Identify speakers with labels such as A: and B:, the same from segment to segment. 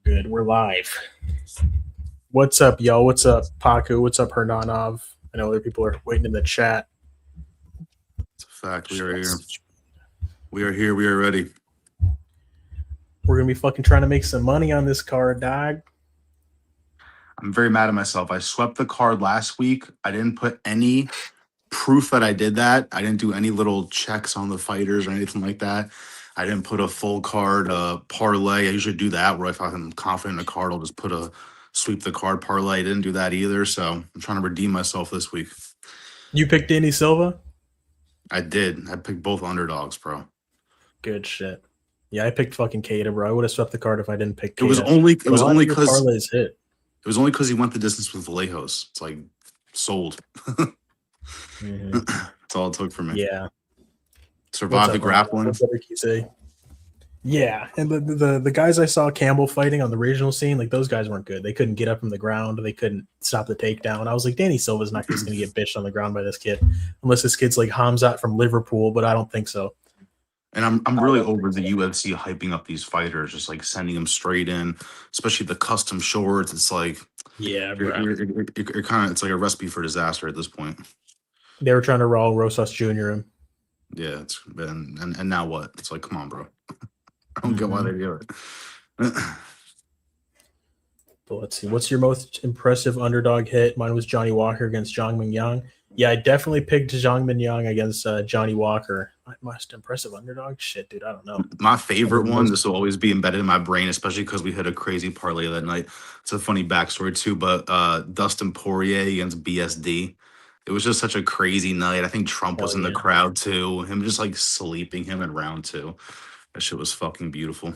A: Good. We're live. What's up, yo? What's up, Paku? What's up, Hernanov? I know other people are waiting in the chat.
B: It's a fact. We are here. We are here. We are ready.
A: We're going to be fucking trying to make some money on this card, dog.
B: I'm very mad at myself. I swept the card last week. I didn't put any proof that I did that. I didn't do any little checks on the fighters or anything like that. I didn't put a full card parlay. I usually do that where if I'm confident in a card, I'll just put a sweep the card parlay. I didn't do that either, so I'm trying to redeem myself this week.
A: You picked Danny Silva?
B: I did. I picked both underdogs, bro.
A: Good shit. Yeah, I picked fucking Keita, bro. I would have swept the card if I didn't pick Keita.
B: It was only because
A: parlays hit.
B: It was only because he went the distance with Vallejos. It's like sold.
A: Mm-hmm.
B: That's all it took for me.
A: Yeah.
B: Survive the grappling.
A: Yeah, and the guys I saw Campbell fighting on the regional scene, like those guys weren't good. They couldn't get up from the ground. They couldn't stop the takedown. I was like, Danny Silva's not just going to get bitched on the ground by this kid, unless this kid's like Hamzat from Liverpool, but I don't think so.
B: And I'm really over the UFC hyping up these fighters, just like sending them straight in, especially the custom shorts. It's like,
A: yeah,
B: you're kind of, it's like a recipe for disaster at this point.
A: They were trying to roll Rosas Jr. in.
B: Yeah, it's been and now what? It's like, come on, bro. I don't get why they do it.
A: But let's see. What's your most impressive underdog hit? Mine was Johnny Walker against Zhang Mingyang. Yeah, I definitely picked Zhang Mingyang against Johnny Walker. My most impressive underdog? Shit, dude, I don't know.
B: My favorite one, this will always be embedded in my brain, especially because we had a crazy parlay that night. It's a funny backstory too, but Dustin Poirier against BSD. It was just such a crazy night. I think Trump was in the crowd too. Him just like sleeping him in round 2. That shit was fucking beautiful.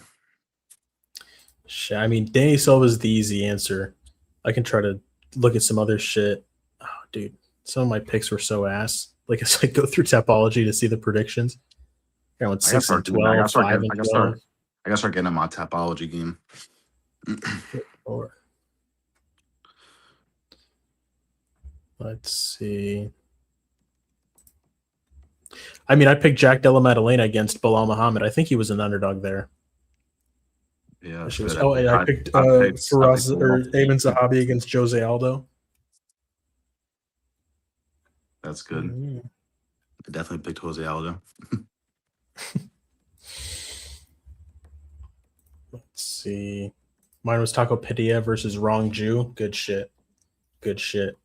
A: Shit, I mean, Danny Silva's the easy answer. I can try to look at some other shit. Oh, dude, some of my picks were so ass. Like, it's like go through Tapology to see the predictions. I went 6 and 12,
B: I gotta
A: 5 and 12.
B: I gotta start getting in my Tapology game.
A: Let's see. I mean, I picked Jack Della Maddalena against Bilal Muhammad. I think he was an underdog there.
B: Yeah.
A: And I picked Faraz or Ayman Zahabi against Jose Aldo.
B: That's good. Mm-hmm. I definitely picked Jose Aldo.
A: Let's see. Mine was Taco Padilla versus Wrong Jew. Good shit. Good shit.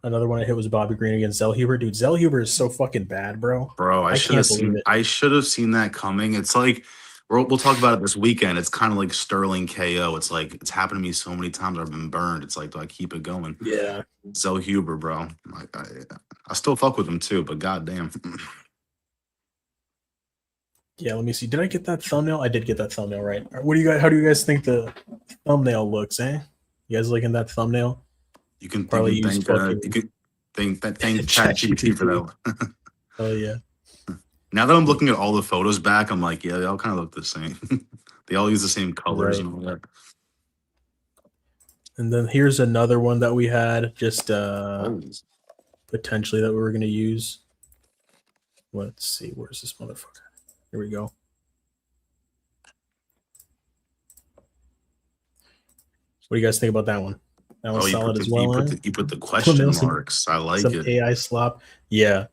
A: Another one I hit was Bobby Green against Zellhuber. Dude, Zellhuber is so fucking bad, bro.
B: Bro, I should have seen that coming. It's like we'll talk about it this weekend. It's kind of like Stirling KO. It's like it's happened to me so many times. I've been burned. It's like, do I keep it going?
A: Yeah.
B: Zellhuber, bro. Like I still fuck with him too, but goddamn.
A: Yeah, let me see. Did I get that thumbnail? I did get that thumbnail right. What do you guys? How do you guys think the thumbnail looks? You guys liking that thumbnail?
B: You can probably thank ChatGPT for that.
A: Oh yeah.
B: Now that I'm looking at all the photos back, I'm like, yeah, they all kind of look the same. They all use the same colors and all that.
A: And then here's another one that we had just potentially that we were going to use. Let's see. Where's this motherfucker? Here we go. What do you guys think about that one? That one's solid as well.
B: You put the question marks. I like it.
A: AI slop. Yeah.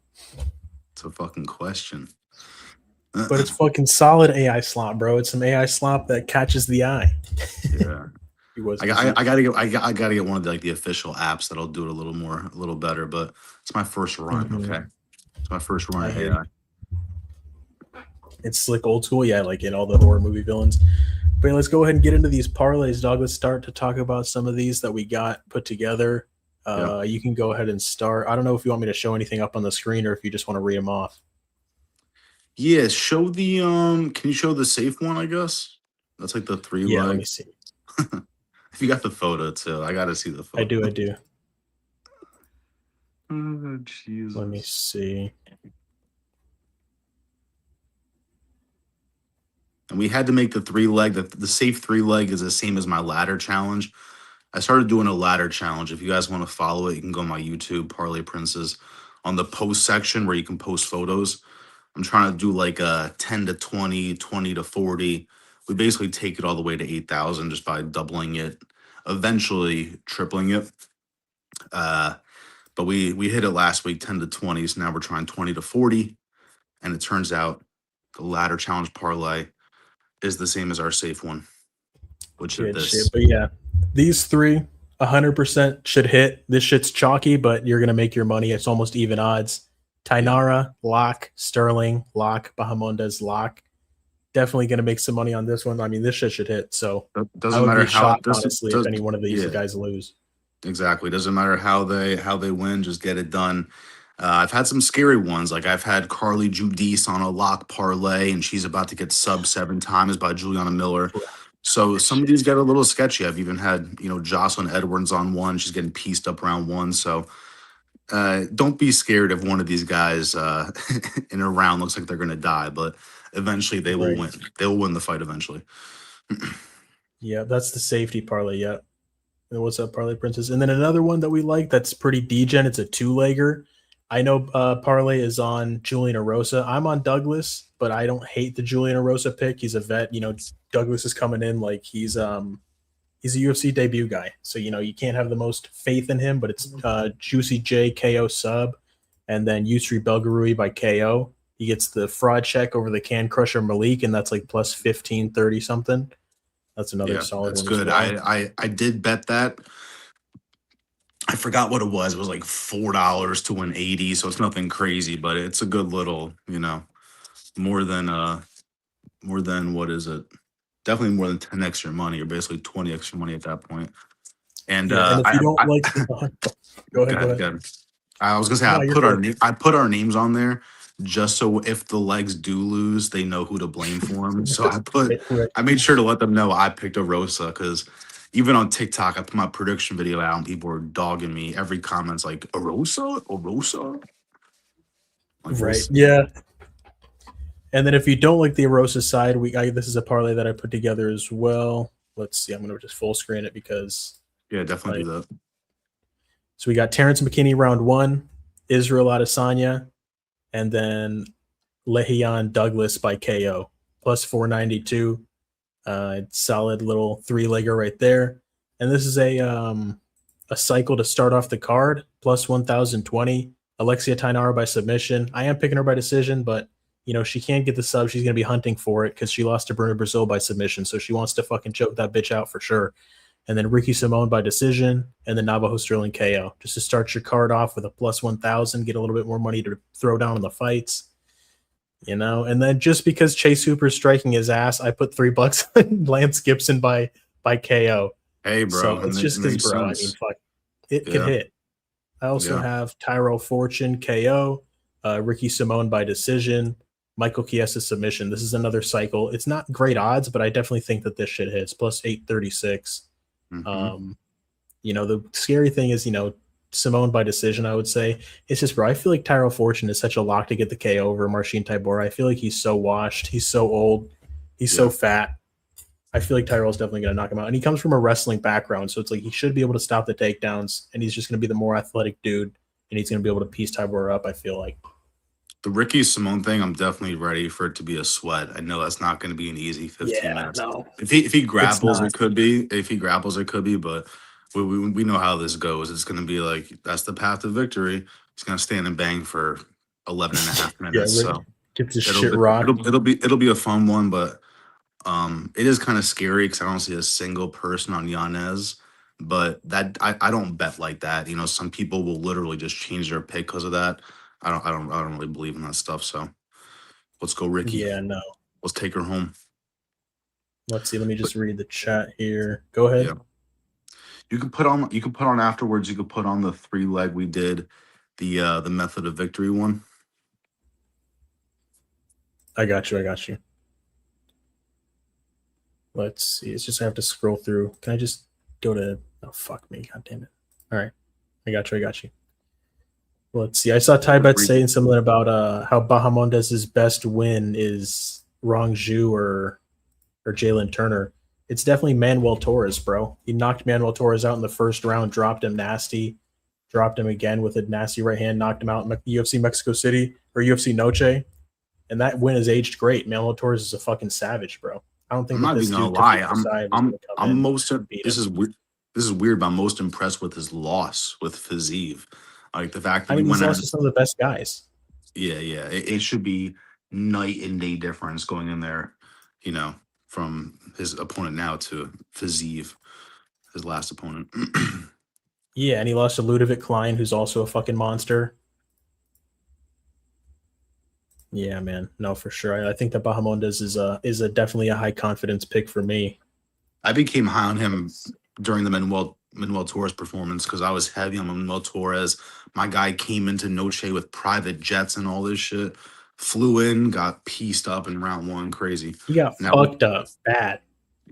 B: It's a fucking question.
A: But it's fucking solid AI slop, bro. It's some AI slop that catches the eye.
B: Yeah. I gotta get one of the official apps that'll do it a little better. But it's my first run. Mm-hmm. Okay, it's my first run at AI.
A: It's like old school, yeah, like in all the horror movie villains. But let's go ahead and get into these parlays, dog. Let's start to talk about some of these that we got put together. You can go ahead and start. I don't know if you want me to show anything up on the screen or if you just want to read them off.
B: Yeah, show the can you show the safe one, I guess? That's like the 3 leg.
A: Let me see.
B: If you got the photo too, I gotta see the photo.
A: I do.
B: Oh, jeez.
A: Let me see.
B: And we had to make the 3 leg. The safe 3 leg is the same as my ladder challenge. I started doing a ladder challenge. If you guys want to follow it, you can go on my YouTube, Parlay Princes, on the post section where you can post photos. I'm trying to do like a 10 to 20, 20 to 40 we basically take it all the way to 8,000 just by doubling it, eventually tripling it. But we hit it last week 10 to 20, so now we're trying 20 to 40, and it turns out the ladder challenge parlay is the same as our safe one, which is
A: Good
B: this.
A: shit. But yeah, these three 100% should hit. This shit's chalky, but you're gonna make your money. It's almost even odds. Thainara, lock. Stirling, lock. Bahamondes, lock. Definitely gonna make some money on this one. I mean, this shit should hit. So I
B: Doesn't
A: would
B: matter
A: be
B: how
A: shocked, honestly, if any one of these
B: yeah.
A: guys lose.
B: Exactly. Doesn't matter how they win, just get it done. I've had some scary ones. Like I've had Carly Judice on a lock parlay, and she's about to get sub 7 times by Juliana Miller. So some of these get a little sketchy. I've even had, Jocelyn Edwards on one. She's getting pieced up round 1. So don't be scared if one of these guys in a round looks like they're going to die, but eventually they will win. They will win the fight eventually.
A: Yeah, that's the safety parlay. Yeah. And what's up, Parlay Princess? And then another one that we like that's pretty degen. It's a 2-legger. I know Parlay is on Julian Erosa. I'm on Douglas, but I don't hate the Julian Erosa pick. He's a vet. Douglas is coming in like he's a UFC debut guy. So, you can't have the most faith in him, but it's Juicy J KO sub, and then Yousri Belgaroui by KO. He gets the fraud check over the Can Crusher Malik, and that's like plus 15, 30 something. That's another solid
B: that's
A: one.
B: Good.
A: Well.
B: I did bet that. I forgot what it was. It was like $4 to win 80, so it's nothing crazy, but it's a good little, more than what is it? Definitely more than 10 extra money, or basically 20 extra money at that point. And
A: if you don't like go ahead.
B: I was gonna say I put our names on there just so if the legs do lose, they know who to blame for them. So I made sure to let them know I picked Erosa, because even on TikTok, I put my prediction video out and people were dogging me. Every comment's like, Erosa? Like,
A: right. Yeah. And then if you don't like the Erosa side, this is a parlay that I put together as well. Let's see. I'm going to just full screen it because.
B: Yeah, definitely do that.
A: So we got Terrance McKinney round 1, Israel Adesanya, and then Lehian Douglas by KO, plus 492. Solid little 3-legger right there. And this is a cycle to start off the card, plus 1,020. Alexia Thainara by submission. I am picking her by decision, but she can't get the sub. She's going to be hunting for it because she lost to Bruna Brasil by submission. So she wants to fucking choke that bitch out for sure. And then Ricky Simón by decision, and then Navajo Stirling KO. Just to start your card off with a plus 1,000, get a little bit more money to throw down on the fights. And then just because Chase Hooper's striking his ass, I put $3 on Lance Gibson by KO.
B: Hey, bro.
A: So it's just because, bro. Sense. I mean, fuck. It could hit. I also have Tyrell Fortune KO, Ricky Simón by decision, Michael Chiesa submission. This is another cycle. It's not great odds, but I definitely think that this shit hits. Plus 836. Mm-hmm. The scary thing is, Simón by decision, I would say. It's just, bro, I feel like Tyrell Fortune is such a lock to get the KO over Marcin Tybura. I feel like he's so washed. He's so old. He's so fat. I feel like Tyrell's definitely going to knock him out. And he comes from a wrestling background, so it's like he should be able to stop the takedowns, and he's just going to be the more athletic dude, and he's going to be able to piece Tybura up, I feel like.
B: The Ricky Simón thing, I'm definitely ready for it to be a sweat. I know that's not going to be an easy 15 minutes.
A: No.
B: If he grapples, it could be. If he grapples, it could be. But we know how this goes. It's going to be like, that's the path to victory. He's going to stand and bang for 11 and a half minutes. So
A: gets his shit rocked.
B: It'll be a fun one, but it is kind of scary because I don't see a single person on Yanez. But that I don't bet like that. Some people will literally just change their pick because of that. I don't really believe in that stuff. So let's go, Ricky.
A: Yeah, no.
B: Let's take her home.
A: Let's see. Let me just read the chat here. Go ahead.
B: Yeah. You can put on afterwards. You could put on the 3-leg we did, the method of victory one.
A: I got you. Let's see. It's just I have to scroll through. Can I just go to? Oh fuck me! God damn it! All right, I got you. Let's see. I saw Tybet saying something about how Bahamondes' best win is Rongju or Jalen Turner. It's definitely Manuel Torres, bro. He knocked Manuel Torres out in the first round, dropped him nasty, dropped him again with a nasty right hand, knocked him out in UFC Mexico City or UFC Noche. And that win has aged great. Manuel Torres is a fucking savage, bro. I don't think
B: I'm
A: that
B: not
A: this
B: even gonna
A: dude
B: lie.
A: Tofiq Musayev is going to come
B: I'm
A: in
B: most.
A: and beat
B: This
A: him.
B: is weird. This is weird, but I'm most impressed with his loss with Fiziev. Like the fact that
A: I
B: he
A: mean, he's
B: went out.
A: lost to some of the best guys.
B: Yeah, yeah. It should be night and day difference going in there, you know, from his opponent now to Fiziev, his last opponent.
A: Yeah, and he lost to Ludovic Klein, who's also a fucking monster. Yeah, man. No, for sure. I think that Bahamondes is a definitely a high confidence pick for me.
B: I became high on him during the Manuel Torres performance because I was heavy on Manuel Torres. My guy came into Noche with private jets and all this shit. Flew in, got pieced up in round one, crazy.
A: He got
B: Now,
A: fucked up bad.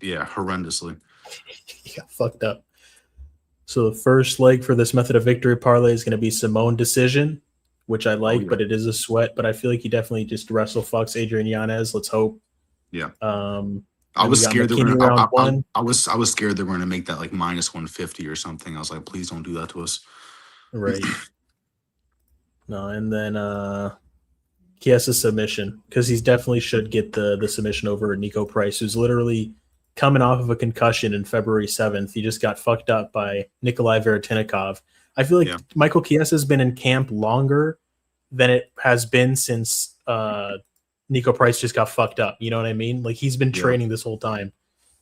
B: yeah, horrendously.
A: He got fucked up. So the first leg for this method of victory parlay is going to be Simón decision, which I like,
B: yeah.
A: but it is a sweat. But I feel like he definitely just wrestle fucks Adrian Yanez. Let's hope.
B: Yeah.
A: I was scared they were
B: gonna.
A: round one.
B: I was scared they were gonna make that like minus 150 or something. I was like, please don't do that to us.
A: Right. No, and then he has a submission because he definitely should get the submission over Nico Price, who's literally coming off of a concussion in February 7th. He just got fucked up by Nikolai Veretinikov. I feel like Michael Chiesa has been in camp longer than it has been since Nico Price just got fucked up. You know what I mean? Like he's been training this whole time.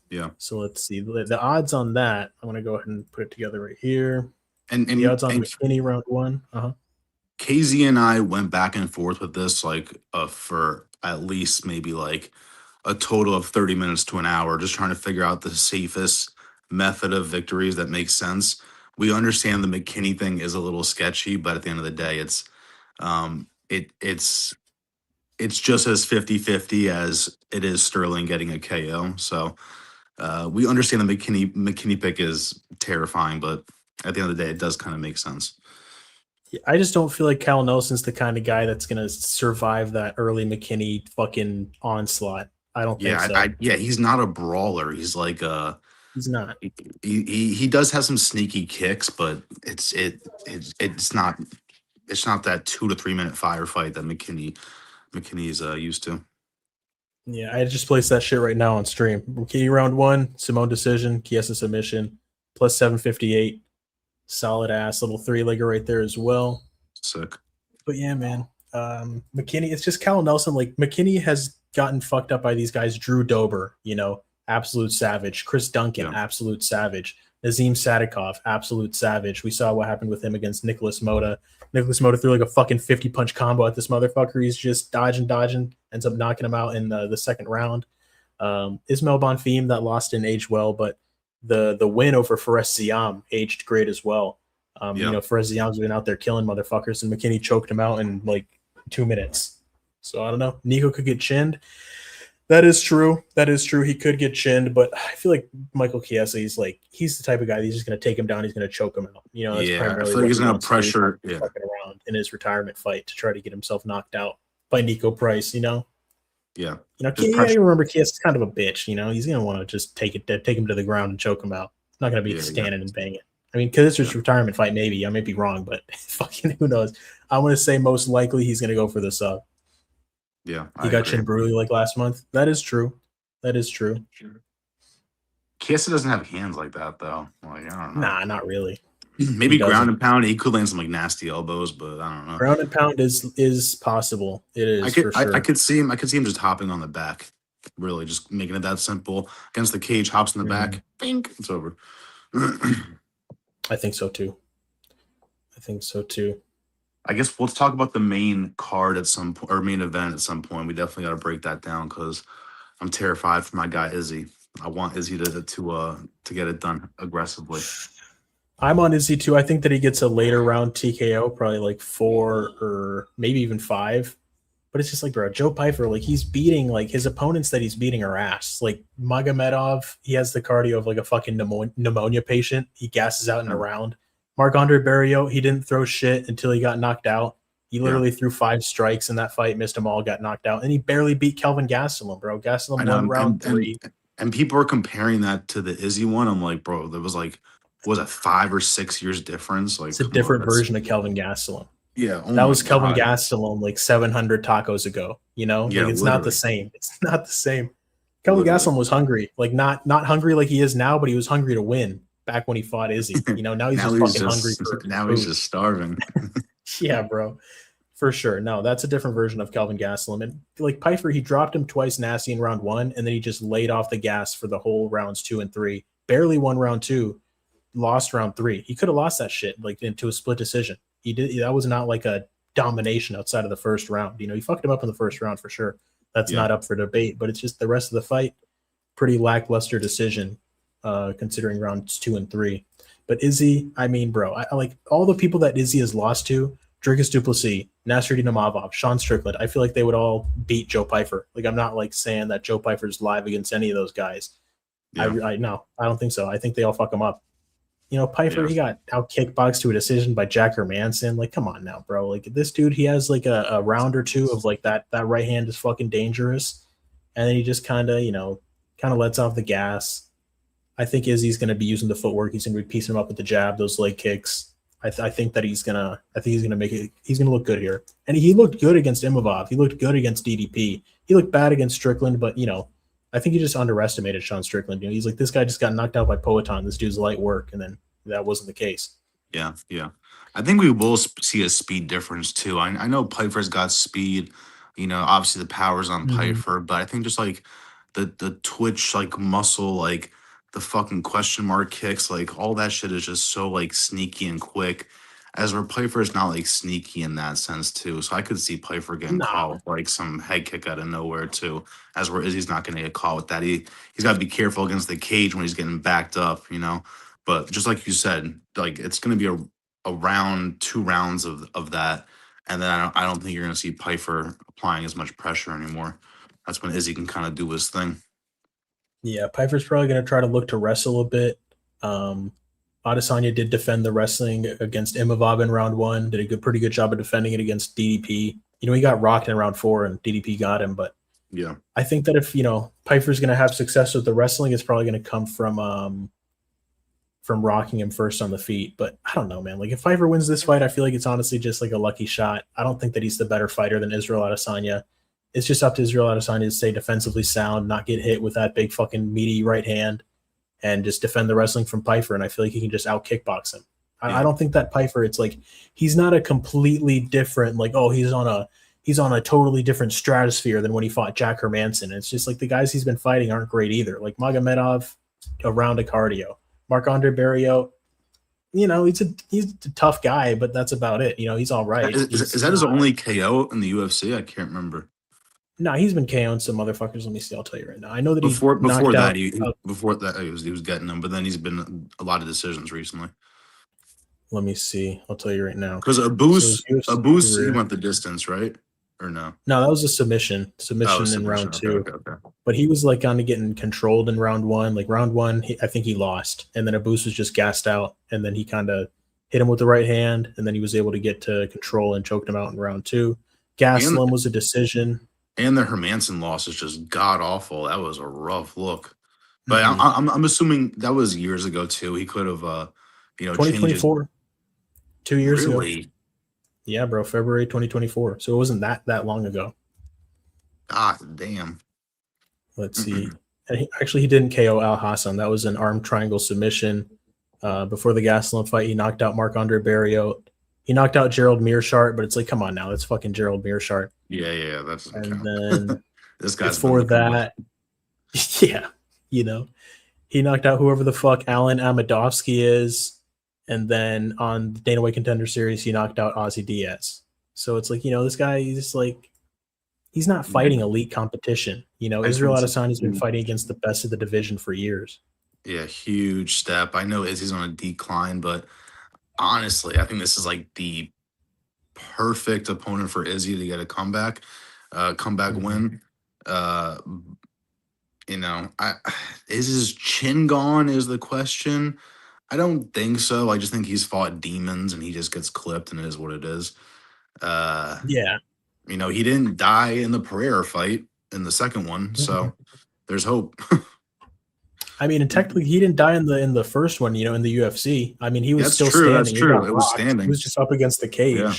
B: Yeah.
A: So let's see the odds on that. I'm gonna go ahead and put it together right here.
B: And
A: the odds on McKinney round one.
B: KZ and I went back and forth with this like for at least maybe like a total of 30 minutes to an hour, just trying to figure out the safest method of victories that makes sense. We understand the McKinney thing is a little sketchy, but at the end of the day, it's just as 50-50 as it is Stirling getting a KO. So we understand the McKinney pick is terrifying, but at the end of the day, it does kind of make sense.
A: I just don't feel like Cal Nelson's the kind of guy that's going to survive that early McKinney fucking onslaught. I don't think so.
B: He's not a brawler. He's like
A: he's not.
B: He does have some sneaky kicks, but it's not that 2 to 3 minute firefight that McKinney's used to.
A: Yeah, I just placed that shit right now on stream. McKinney round one, Simón decision, Chiesa submission, plus 758. Solid ass little 3-legger right there as well.
B: Sick.
A: But yeah, man. McKinney, it's just Cal Nelson. Like McKinney has gotten fucked up by these guys. Drew Dober, absolute savage. Chris Duncan, absolute savage. Nazim Sadikov, absolute savage. We saw what happened with him against Nicholas Mota. Nicholas Mota threw like a fucking 50-punch combo at this motherfucker. He's just dodging, ends up knocking him out in the second round. Ismail Bonfim, that lost in age well, but the win over Fares Ziam aged great as well. Fares Ziam's been out there killing motherfuckers, and McKinney choked him out in like 2 minutes. So I don't know. Nico could get chinned. That is true. He could get chinned, but I feel like Michael Chiesa, he's the type of guy he's just going to take him down. He's going to choke him out. That's primarily
B: I feel like he's going to pressure
A: fucking around in his retirement fight to try to get himself knocked out by Nico Price.
B: Yeah.
A: You remember Chiesa's kind of a bitch. He's going to want to just take him to the ground and choke him out. Not going to be standing and banging. I mean, because it's his retirement fight, maybe. I may be wrong, but fucking who knows? I want to say most likely he's going to go for the sub.
B: Yeah.
A: He got chin brutally like last month. That is true.
B: Chiesa doesn't have hands like that, though. Like, I don't know.
A: Nah, not really.
B: Maybe ground and pound. He could land some like nasty elbows, but I don't know.
A: Ground and pound is possible. It is for sure.
B: I could see him just hopping on the back. Really, just making it that simple. Against the cage, hops in the back. Bink, it's over.
A: I think so too.
B: I guess let's talk about the main card at some point, or main event at some point. We definitely got to break that down because I'm terrified for my guy Izzy. I want Izzy to get it done aggressively.
A: I'm on Izzy too. I think that he gets a later round TKO, probably like 4 or maybe even 5. But it's just like, bro, Joe Pyfer, like he's beating, like his opponents that he's beating are ass. Like Magomedov, he has the cardio of like a fucking pneumonia patient. He gasses out in a round. Marc-Andre Barrios, he didn't throw shit until he got knocked out. He literally threw 5 strikes in that fight, missed them all, got knocked out. And he barely beat Kelvin Gastelum, bro. Gastelum won round 3.
B: And people are comparing that to the Izzy one. I'm like, bro, there was like, was it 5 or 6 years difference? Like,
A: it's a different version of Kelvin Gastelum.
B: Yeah.
A: That was Kelvin Gastelum like 700 tacos ago,
B: Yeah,
A: like it's not the same. It's not the same. Kelvin
B: Literally.
A: Gastelum was hungry, like not hungry like he is now, but he was hungry to win back when he fought Izzy. Now he's just fucking hungry for
B: now
A: food.
B: he's just starving.
A: Yeah, bro. For sure. No, that's a different version of Kelvin Gastelum. And like Pyfer, he dropped him twice nasty in round 1, and then he just laid off the gas for the whole rounds 2 and 3. Barely won round 2, lost round 3. He could have lost that shit like into a split decision. He did. That was not like a domination outside of the first round. He fucked him up in the first round for sure. That's not up for debate, but it's just the rest of the fight, pretty lackluster decision, considering rounds 2 and 3. But Izzy, I mean, bro, I like all the people that Izzy has lost to: Dricus Duplessis, Nasruddin Imavov, Sean Strickland. I feel like they would all beat Joe Pyfer. Like, I'm not like saying that Joe Pyfer's live against any of those guys. Yeah. No, I don't think so. I think they all fuck him up. Pyfer, he got out kickboxed to a decision by Jack Hermanson. Like, come on now, bro. Like, this dude, he has like a round or two of like that right hand is fucking dangerous. And then he just kind of lets off the gas. I think Izzy's going to be using the footwork. He's going to be piecing him up with the jab, those leg kicks. I think he's gonna make it. He's gonna look good here, and he looked good against Imavov. He looked good against DDP. He looked bad against Strickland, but I think he just underestimated Sean Strickland. He's like, this guy just got knocked out by Poatan. This dude's light work, and then that wasn't the case.
B: Yeah. I think we will see a speed difference too. I know Pyfer's got speed. Obviously the power's on Pyfer, but I think just like the twitch, like muscle, like the fucking question mark kicks, like all that shit is just so like sneaky and quick. As where Pyfer is not like sneaky in that sense too. So I could see Pyfer getting caught with like some head kick out of nowhere too. As where Izzy's not gonna get caught with that. He's got to be careful against the cage when he's getting backed up, But just like you said, like it's gonna be a round, 2 rounds of that. And then I don't think you're gonna see Pyfer applying as much pressure anymore. That's when Izzy can kind of do his thing.
A: Yeah, Pyfer's probably going to try to look to wrestle a bit. Adesanya did defend the wrestling against Imavov in round 1. Did a pretty good job of defending it against DDP. He got rocked in round 4, and DDP got him. But
B: yeah,
A: I think that if Pyfer's going to have success with the wrestling, it's probably going to come from rocking him first on the feet. But I don't know, man. Like, if Pyfer wins this fight, I feel like it's honestly just like a lucky shot. I don't think that he's the better fighter than Israel Adesanya. It's just up to Israel Adesanya to stay defensively sound, not get hit with that big fucking meaty right hand, and just defend the wrestling from Pyfer. And I feel like he can just out kickbox him. Yeah. I don't think that Pyfer, it's like he's not a completely different, like, oh, he's on a totally different stratosphere than when he fought Jack Hermanson. It's just like the guys he's been fighting aren't great either. Like Magomedov, a round of cardio. Marc-Andre Barrios, he's a tough guy, but that's about it. He's all right.
B: Is that his only KO in the UFC? I can't remember.
A: No, he's been KOing some motherfuckers. Let me see. I'll tell you right now. I know that
B: before that he was getting them, but then he's been a lot of decisions recently.
A: Let me see. I'll tell you right now.
B: Because Abus, he went the distance, right? Or no?
A: No, that was a submission. Submission in round 2.
B: Okay.
A: But he was like kind of getting controlled in round 1. Like round 1, I think he lost, and then Abus was just gassed out, and then he kind of hit him with the right hand, and then he was able to get to control and choked him out in round 2. Gastelum was a decision.
B: And the Hermanson loss is just god awful. That was a rough look. But I'm assuming that was years ago too. He could have
A: 2024. 2 years ago.
B: Really?
A: Yeah, bro. February 2024. So it wasn't that long ago.
B: Ah, damn.
A: Let's see. Actually, he didn't KO Al Hassan. That was an arm triangle submission. Before the Gastelum fight, he knocked out Marc-Andre Barrios. He knocked out Gerald Meerschaert, but it's like, come on now, that's fucking Gerald Meerschaert.
B: Yeah, that's.
A: And then
B: this guy's
A: before that, yeah, he knocked out whoever the fuck Alan Amadovsky is, and then on the Dana White Contender Series, he knocked out Ozzy Diaz. So it's like, this guy, he's just like, he's not fighting elite competition. Israel Adesanya's been fighting against the best of the division for years.
B: Yeah, huge step. I know Izzy's on a decline, but honestly, I think this is like the perfect opponent for Izzy to get a comeback win. Is his chin gone is the question. I don't think so. I just think he's fought demons and he just gets clipped, and it is what it is.
A: Yeah.
B: He didn't die in the Pereira fight in the second one, so there's hope.
A: I mean, and technically, he didn't die in the first one. In the UFC. I mean, he was still standing.
B: That's true. It was standing.
A: He was just up against the cage.
B: Yeah.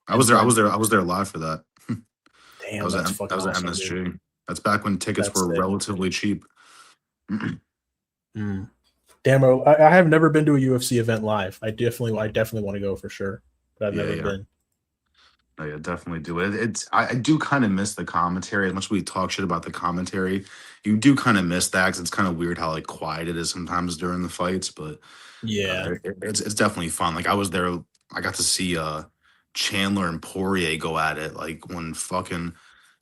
B: I was there live for that.
A: Damn, that was an
B: MSG. That's back when tickets
A: That's
B: were
A: it.
B: relatively cheap.
A: Mm. Damn, I have never been to a UFC event live. I definitely want to go for sure, but I've
B: Yeah,
A: never
B: yeah.
A: been.
B: Oh, yeah, definitely do it. I do kind of miss the commentary. As much as we talk shit about the commentary, you do kind of miss that because it's kind of weird how like quiet it is sometimes during the fights. But
A: Yeah,
B: it's definitely fun. Like I was there, I got to see Chandler and Poirier go at it. Like when fucking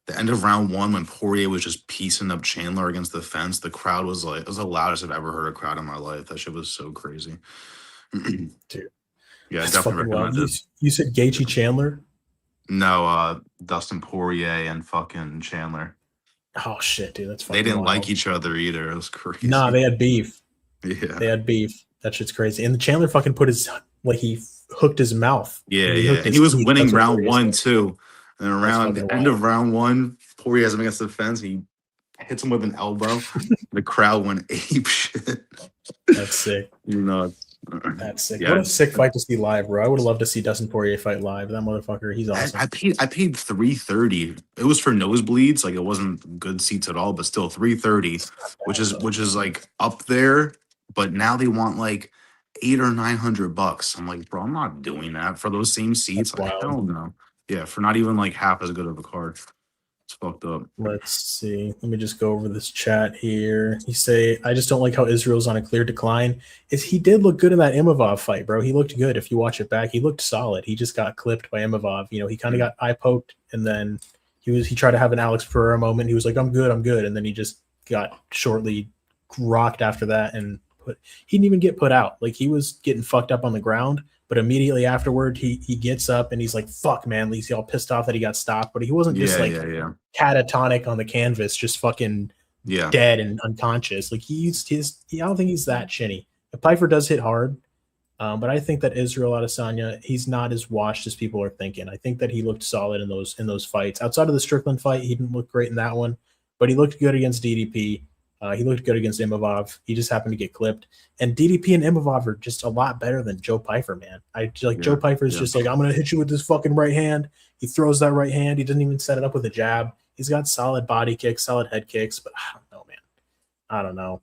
B: the end of round one, when Poirier was just piecing up Chandler against the fence, the crowd was like, it was the loudest I've ever heard a crowd in my life. That shit was so crazy.
A: dude,
B: Yeah, I
A: that's
B: definitely
A: fucking wild.
B: recommend it.
A: You said Gaethje Chandler?
B: No, Dustin Poirier and fucking Chandler.
A: Oh shit, dude, that's
B: They
A: fucking
B: didn't like
A: wild.
B: each other either. It was
A: Nah,
B: crazy.
A: they had beef.
B: Yeah.
A: They had beef. That shit's crazy. And Chandler fucking put his he hooked his mouth.
B: Yeah,
A: Like he
B: yeah.
A: hooked
B: And
A: his
B: he was
A: teeth. That's
B: winning
A: what
B: round
A: Poirier
B: one
A: said.
B: too. And
A: That's
B: around
A: fucking
B: the end
A: wild.
B: of round one, Poirier has him against the fence. He hits him with an elbow. The crowd went ape shit.
A: That's sick.
B: You know,
A: That's sick. What
B: yeah.
A: a sick fight to see live, bro. I would have loved to see Dustin Poirier fight live. That motherfucker, he's awesome.
B: I paid $330. It was for nosebleeds, like it wasn't good seats at all, but still $330, which is like up there. But now they want like 800 or 900 bucks. I'm like, bro, I'm not doing that for those same
A: That's
B: seats. Like,
A: wild.
B: hell no. Yeah, for not even like half as good of a card. It's fucked up.
A: Let's see. Let me just go over this chat here. He say, I just don't like how Israel's on a clear decline. He did look good in that Imavov fight, bro. He looked good. If you watch it back, he looked solid. He just got clipped by Imavov. He kind of got eye poked, and then he tried to have an Alex Pereira moment. He was like, I'm good, and then he just got shortly rocked after that, and he didn't even get put out. Like he was getting fucked up on the ground. But immediately afterward, he gets up and he's like, "Fuck, man!" He's all pissed off that he got stopped. But he wasn't just
B: Yeah,
A: like
B: yeah.
A: catatonic on the canvas, just fucking
B: Yeah.
A: dead and unconscious. Like he used I don't think he's that chinny. Pyfer does hit hard, but I think that Israel Adesanya, he's not as washed as people are thinking. I think that he looked solid in those fights. Outside of the Strickland fight, he didn't look great in that one, but he looked good against DDP. He looked good against Imavov. He just happened to get clipped. And DDP and Imavov are just a lot better than Joe Pyfer, man. Joe Pyfer's just like, I'm gonna hit you with this fucking right hand. He throws that right hand. He doesn't even set it up with a jab. He's got solid body kicks, solid head kicks, but I don't know, man. I don't know.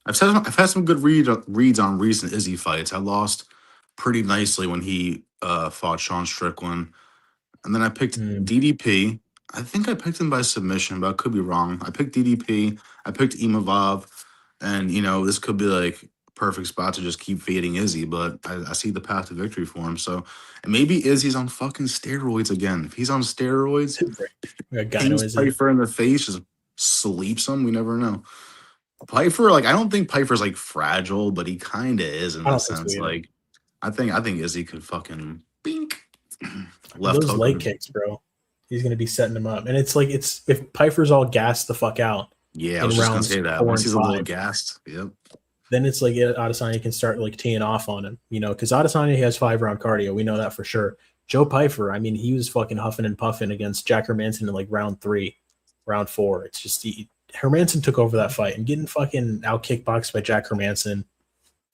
B: I've had some good reads on recent Izzy fights. I lost pretty nicely when he fought Sean Strickland. And then I picked DDP. I think I picked him by submission, but I could be wrong. I picked DDP. I picked Imavov. And, this could be like a perfect spot to just keep fading Izzy, but I see the path to victory for him. So and maybe Izzy's on fucking steroids again. If he's on steroids, pings Pyfer in the face, just sleeps him. We never know. Pyfer, like, I don't think Pyfer's like fragile, but he kind of is in the sense. So like, I think Izzy could fucking bink. Left
A: those
B: hook
A: leg kicks, bro. He's gonna be setting him up, and it's like if Pyfer's all gassed the fuck out.
B: Yeah, I was just gonna say that. Once he's a little gassed, yep.
A: Then it's like Adesanya can start like teeing off on him, because Adesanya has 5-round cardio. We know that for sure. Joe Pyfer, I mean, he was fucking huffing and puffing against Jack Hermanson in like round 3, round 4. It's just Hermanson took over that fight and getting fucking out kickboxed by Jack Hermanson.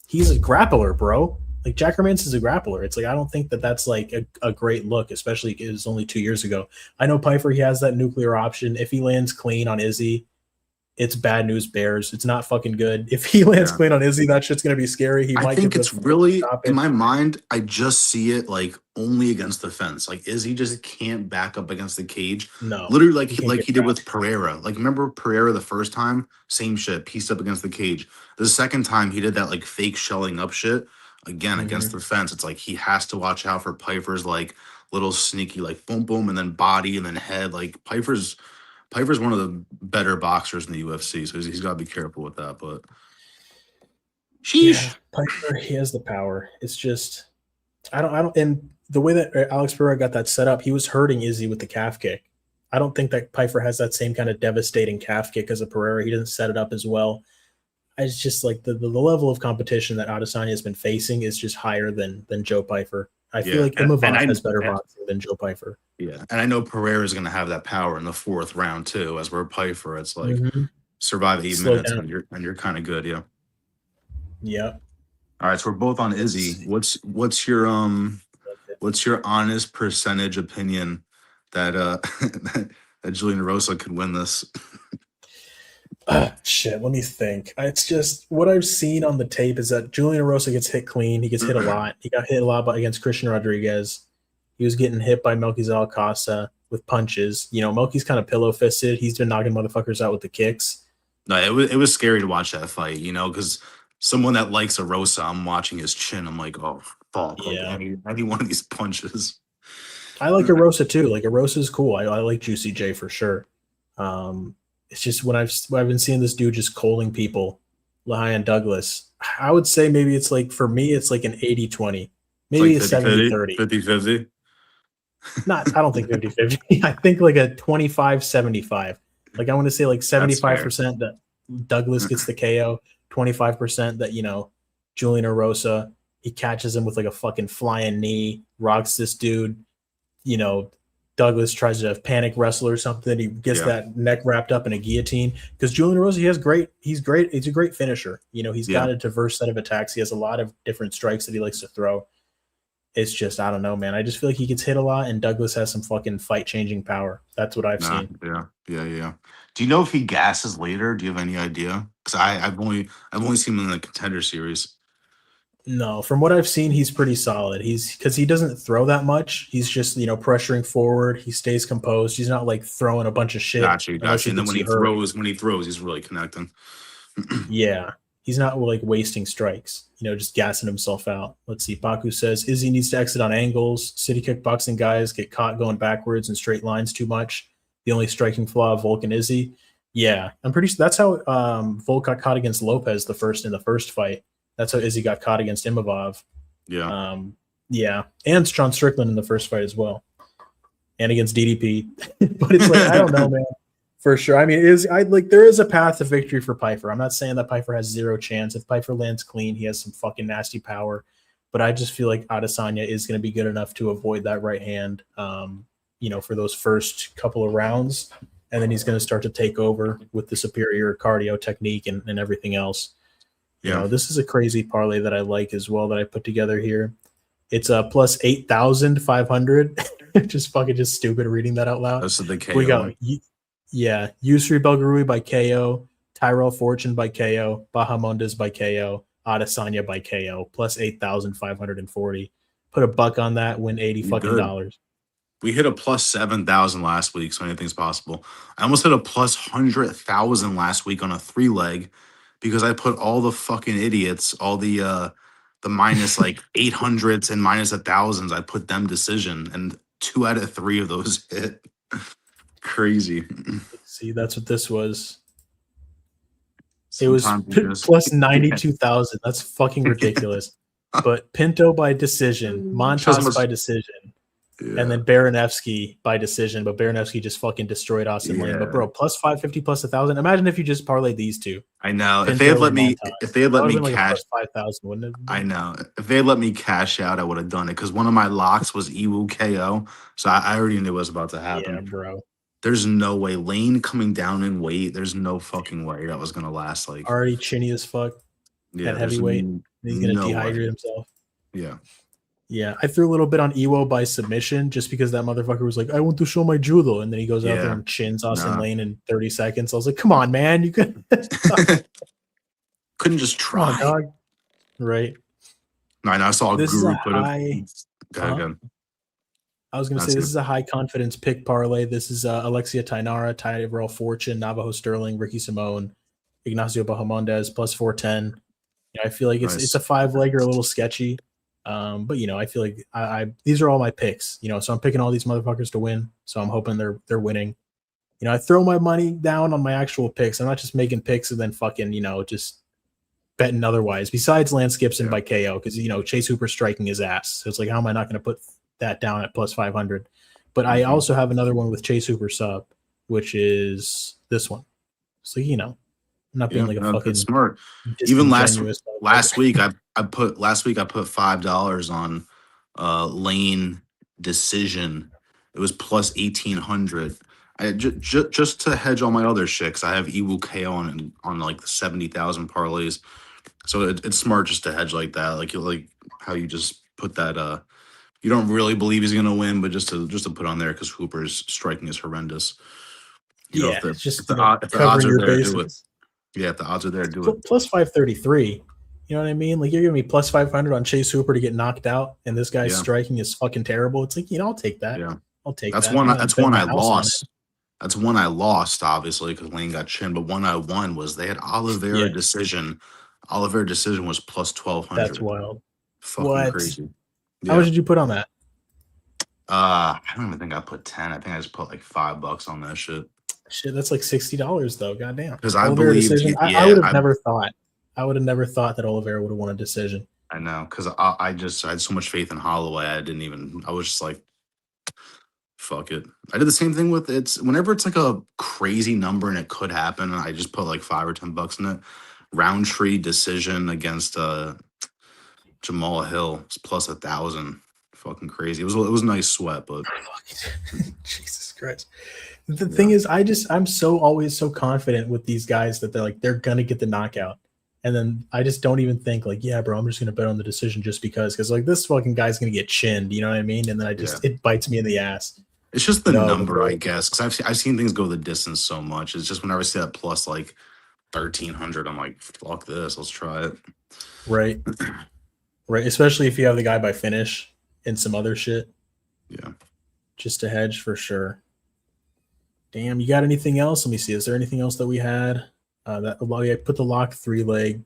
A: He's a grappler, bro. Like Jack Hermanson's a grappler. It's like I don't think that's like a great look, especially it was only 2 years ago. I know Pyfer, he has that nuclear option. If he lands clean on Izzy, it's bad news bears. It's not fucking good. If he lands clean on Izzy, that shit's gonna be scary.
B: I think it's really in my mind. I just see it like only against the fence. Like Izzy just can't back up against the cage.
A: No,
B: literally like he did with Pereira. Like remember Pereira the first time, same shit, pieced up against the cage. The second time he did that like fake shelling up shit again against the fence. It's like he has to watch out for Pyfer's like little sneaky like boom boom and then body and then head. Like Pyfer's one of the better boxers in the UFC, so he's got to be careful with that. But sheesh,
A: yeah, Pyfer, he has the power. It's just I don't. And the way that Alex Pereira got that set up, he was hurting Izzy with the calf kick. I don't think that Pyfer has that same kind of devastating calf kick as a Pereira. He doesn't set it up as well. It's just like the level of competition that Adesanya has been facing is just higher than Joe Pyfer. I feel like Imavov has better boxing than Joe Pyfer.
B: Yeah, and I know Pereira is going to have that power in the 4th round too. As we're Pyfer, it's like survive 8 minutes and you're kind of good. Yeah.
A: Yeah.
B: All right, so we're both on Izzy. What's your honest percentage opinion that that Julian Rosa could win this.
A: Shit, let me think. It's just what I've seen on the tape is that Julian Rosa gets hit clean. He gets hit a lot. He got hit a lot against Christian Rodriguez. He was getting hit by Melky Zalcasa with punches. Melky's kind of pillow fisted. He's been knocking motherfuckers out with the kicks.
B: No, it was scary to watch that fight, because someone that likes a Rosa, I'm watching his chin. I'm like, oh fuck,
A: Yeah.
B: any one of these punches.
A: I like Arosa too. Like Arosa is cool. I like Juicy J for sure. It's just when I've been seeing this dude just coaling people, Lahian Douglas. I would say maybe it's like for me, it's like an 80-20, maybe
B: It's
A: a
B: like
A: 70-30.
B: 50-50.
A: I don't think 50-50. I think like a 25-75. Like I want to say like 75% that Douglas gets the KO, 25% that Julian Arosa, he catches him with like a fucking flying knee, rocks this dude. Douglas tries to panic wrestle or something. He gets that neck wrapped up in a guillotine because Julian Rosa, he's great. He's a great finisher. He's got a diverse set of attacks. He has a lot of different strikes that he likes to throw. It's just, I don't know, man. I just feel like he gets hit a lot and Douglas has some fucking fight changing power. That's what I've seen.
B: Yeah. Do you know if he gasses later? Do you have any idea? Because I've only seen him in the Contender Series.
A: No, from what I've seen, he's pretty solid. Because he doesn't throw that much. He's just, pressuring forward. He stays composed. He's not like throwing a bunch of shit.
B: Gotcha. And then when he throws, he's really connecting.
A: Yeah. He's not like wasting strikes, just gassing himself out. Let's see. Baku says Izzy needs to exit on angles. City kickboxing guys get caught going backwards in straight lines too much. The only striking flaw of Volk and Izzy. Yeah. I'm pretty sure that's how Volk got caught against Lopes in the first fight. That's how Izzy got caught against Imavov.
B: Yeah.
A: Yeah. And Sean Strickland in the first fight as well. And against DDP. But it's like, I don't know, man. For sure. I mean, there is a path to victory for Pyfer. I'm not saying that Pyfer has zero chance. If Pyfer lands clean, he has some fucking nasty power. But I just feel like Adesanya is going to be good enough to avoid that right hand, for those first couple of rounds. And then he's going to start to take over with the superior cardio technique and everything else.
B: Yeah.
A: This is a crazy parlay that I like as well that I put together here. It's a plus 8,500. just stupid reading that out loud.
B: That's the KO.
A: We got Yousri Belgaroui by KO, Tyrell Fortune by KO, Bahamondes by KO, Adesanya by KO, plus 8,540. Put a buck on that, win $80 fucking dollars.
B: We hit a plus 7,000 last week, so anything's possible. I almost hit a plus 100,000 last week on a 3-leg. Because I put all the fucking idiots, all the minus like 800s and minus 1,000s, I put them decision, and 2 out of 3 of those hit. Crazy.
A: See, that's what this was. It was plus 92,000. That's fucking ridiculous. But Pinto by decision, Montas by decision. Yeah. And then Baranevsky by decision, but Baranevsky just fucking destroyed Austin Lane. But bro, plus 550, plus 1,000. Imagine if you just parlayed these two.
B: I know. If they had let me cash,
A: 5,000, wouldn't it?
B: I know. If they had let me cash out, I would have done it because one of my locks was Iwu KO, so I already knew what was about to happen.
A: Yeah, bro.
B: There's no way Lane coming down in weight. There's no fucking way that was gonna last. Like
A: already chinny as fuck.
B: Yeah,
A: at heavyweight. He's gonna dehydrate himself.
B: Yeah.
A: Yeah, I threw a little bit on Iwo by submission just because that motherfucker was like, I want to show my judo. And then he goes out there and chins Austin Lane in 30 seconds. I was like, come on, man. You couldn't
B: just try.
A: Come on, dog. Right.
B: No, I saw a guru put it.
A: I was going to say, this is a high confidence pick parlay. This is Alexia Thainara, Tyrell Fortune, Navajo Sterling, Ricky Simón, Ignacio Bahamondes, plus 410. I feel like it's a 5-legger, a little sketchy. But I feel like these are all my picks, so I'm picking all these motherfuckers to win. So I'm hoping they're winning. I throw my money down on my actual picks. I'm not just making picks and then fucking, just betting otherwise. Besides Lance Gibson by KO, because Chase Hooper striking his ass. So it's like, how am I not going to put that down at plus 500? But I also have another one with Chase Hooper sub, which is this one. So I'm not being like a fucking
B: smart. Even last week, I put $5 on Lane decision. It was plus 1,800. Just to hedge all my other shit, 'cause I have Iwu KO on like the 70,000 parlays. So it's smart just to hedge like that. Like how you just put that. You don't really believe he's gonna win, but just to put on there because Hooper's striking is horrendous. You know,
A: Yeah, it's just
B: if the odds
A: covering
B: are
A: your
B: there, do it.
A: bases.
B: Yeah, if the odds are there, do it.
A: Plus 533. You know what I mean? Like, you're giving me plus 500 on Chase Hooper to get knocked out, and this guy's
B: Yeah.
A: striking is fucking terrible. It's like, I'll take that.
B: Yeah.
A: I'll take
B: That's
A: that.
B: one.
A: I'm not
B: That's
A: betting
B: one
A: my
B: I
A: house on it.
B: lost. That's one I lost, obviously, because Lane got chinned. But one I won was they had Oliveira
A: Yeah.
B: decision. Oliveira decision was plus 1,200.
A: That's wild.
B: Fucking
A: What?
B: crazy.
A: How much did you put on that?
B: I don't even think I put 10. I think I just put like $5 on that shit.
A: Shit, that's like $60 though. Goddamn.
B: Because I
A: Oliveira
B: believe,
A: decision. I would have never thought. I would have never thought that Oliveira would have won a decision.
B: I know, because I had so much faith in Holloway. I was just like, fuck it. I did the same thing with whenever it's like a crazy number and it could happen, I just put like $5 or $10 in it. Roundtree decision against Jamal Hill. It's plus 1,000. Fucking crazy. It was a nice sweat, but
A: Jesus Christ. The thing is, I'm always so confident with these guys that they're gonna get the knockout. And then I just don't even think like, yeah, bro, I'm just gonna bet on the decision just because like this fucking guy's gonna get chinned, you know what I mean? And then it bites me in the ass.
B: It's just the number, I guess, because I've seen things go the distance so much. It's just whenever I see that plus like 1,300, I'm like, fuck this, let's try it.
A: Right. Right. Especially if you have the guy by finish and some other shit.
B: Yeah.
A: Just to hedge for sure. Damn, you got anything else? Let me see. Is there anything else that we had? I put the lock 3-leg.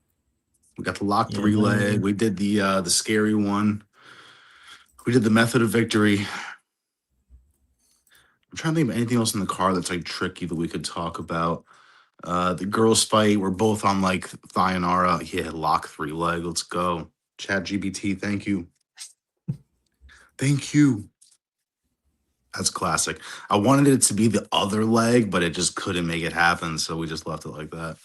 B: We got the lock 3-leg. We did the scary one. We did the method of victory. I'm trying to think of anything else in the card that's like tricky that we could talk about. The girls fight. We're both on like Thainara. Yeah, lock 3-leg. Let's go. Chat GBT. Thank you. Thank you. That's classic. I wanted it to be the other leg, but it just couldn't make it happen, so we just left it like that.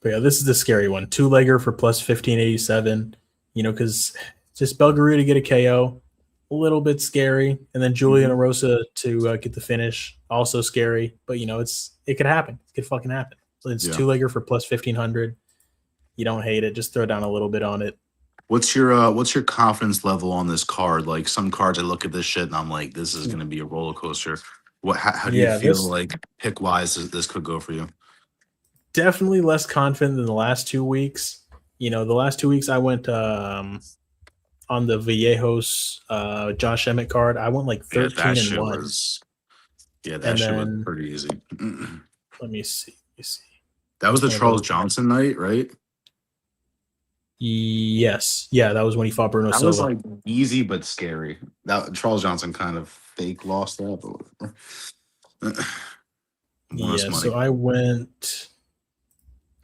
A: But yeah, this is the scary one. 2-legger for plus 1587. Because just Belgaroui to get a KO, a little bit scary, and then Julian Arosa to get the finish, also scary. But it could happen. It could fucking happen. So it's 2-legger for plus 1500. You don't hate it. Just throw down a little bit on it.
B: What's your confidence level on this card? Like some cards, I look at this shit and I'm like, this is gonna be a roller coaster. How do you feel like pick wise this could go for you?
A: Definitely less confident than the last 2 weeks. The last 2 weeks I went on the Vallejos Josh Emmett card. I went like 13-1.
B: That shit was pretty easy.
A: Let me see.
B: That was the Charles Johnson night, right?
A: Yes. Yeah, that was when he fought Bruno Silva.
B: That was like easy but scary. That Charles Johnson kind of fake lost that, but whatever.
A: So I went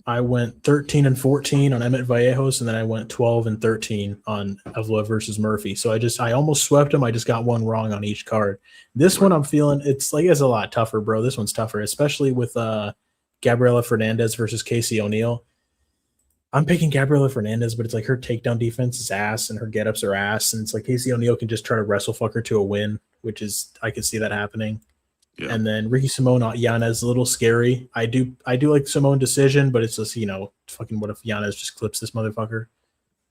A: 13-14 on Emmett Vallejos, and then I went 12-13 on Avila versus Murphy. So I almost swept him. I just got one wrong on each card. This one I'm feeling it's a lot tougher, bro. This one's tougher, especially with Gabriella Fernandes versus Casey O'Neill. I'm picking Gabriella Fernandes, but it's like her takedown defense is ass and her get-ups are ass. And it's like Casey O'Neill can just try to wrestle fuck her to a win, which is I can see that happening. Yeah. And then Ricky Simón, Yanez, a little scary. I do like Simón decision, but it's just, fucking what if Yanez just clips this motherfucker?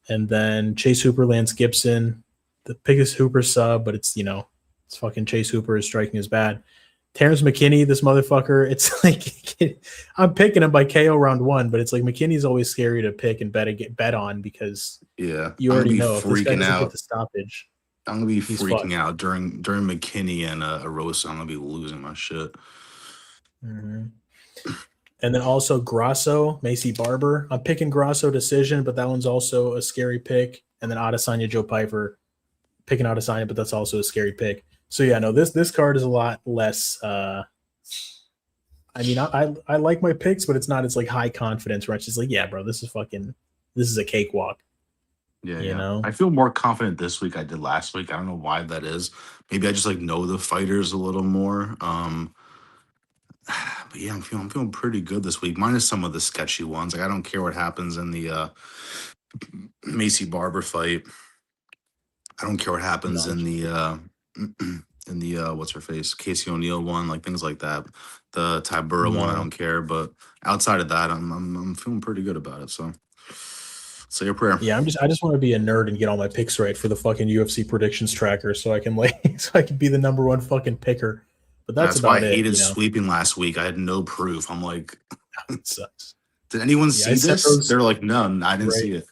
A: And then Chase Hooper lands Gibson. The pick is Hooper sub, but it's, it's fucking Chase Hooper is striking is bad. Terrance McKinney, this motherfucker, it's like I'm picking him by KO round 1, but it's like McKinney's always scary to pick and bet on because you already know if this guy doesn't get the stoppage.
B: I'm gonna be freaking out during McKinney and Arosa. I'm gonna be losing my shit.
A: Mm-hmm. And then also Grasso, Macy Barber. I'm picking Grasso decision, but that one's also a scary pick. And then Adesanya, Joe Pyfer, picking Adesanya, but that's also a scary pick. So yeah, no, this card is a lot less. I like my picks, but it's like high confidence where it's just like, yeah, bro, this is a cakewalk.
B: Yeah, you know. I feel more confident this week I did last week. I don't know why that is. Maybe I just know the fighters a little more. But yeah, I'm feeling pretty good this week, minus some of the sketchy ones. I don't care what happens in the Macy Barber fight. I don't care what happens in the what's her face, Casey O'Neill one, things like that. The Tybura one, I don't care. But outside of that, I'm feeling pretty good about it. So say your prayer.
A: Yeah, I just want to be a nerd and get all my picks right for the fucking UFC predictions tracker, so I can so I can be the number one fucking picker. But that's
B: That's why I
A: about it.
B: hated sweeping last week. I had no proof. I'm like,
A: It sucks.
B: did anyone see this? They're like, no, I didn't see it.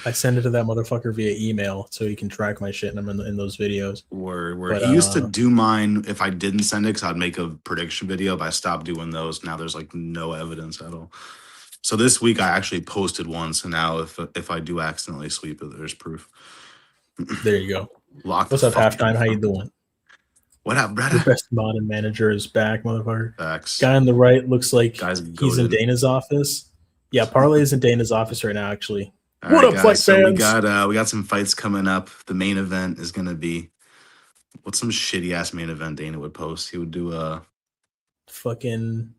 A: I send it to that motherfucker via email so he can track my shit and I'm in those videos.
B: Where he used to do mine if I didn't send it because I'd make a prediction video, but I stopped doing those. Now there's like no evidence at all. So this week I actually posted one. So now if I do accidentally sweep it, there's proof.
A: There you go.
B: What's
A: up, halftime? How you doing?
B: What up, brother?
A: Your best modern manager is back, motherfucker.
B: Facts.
A: Guy on the right looks like he's in
B: goated.
A: Dana's office. Yeah, Parlay is in Dana's office right now, actually.
B: All
A: what
B: right,
A: up, fight
B: so
A: fans?
B: we got some fights coming up. The main event is gonna be what's some shitty ass main event Dana would post. He would do
A: fucking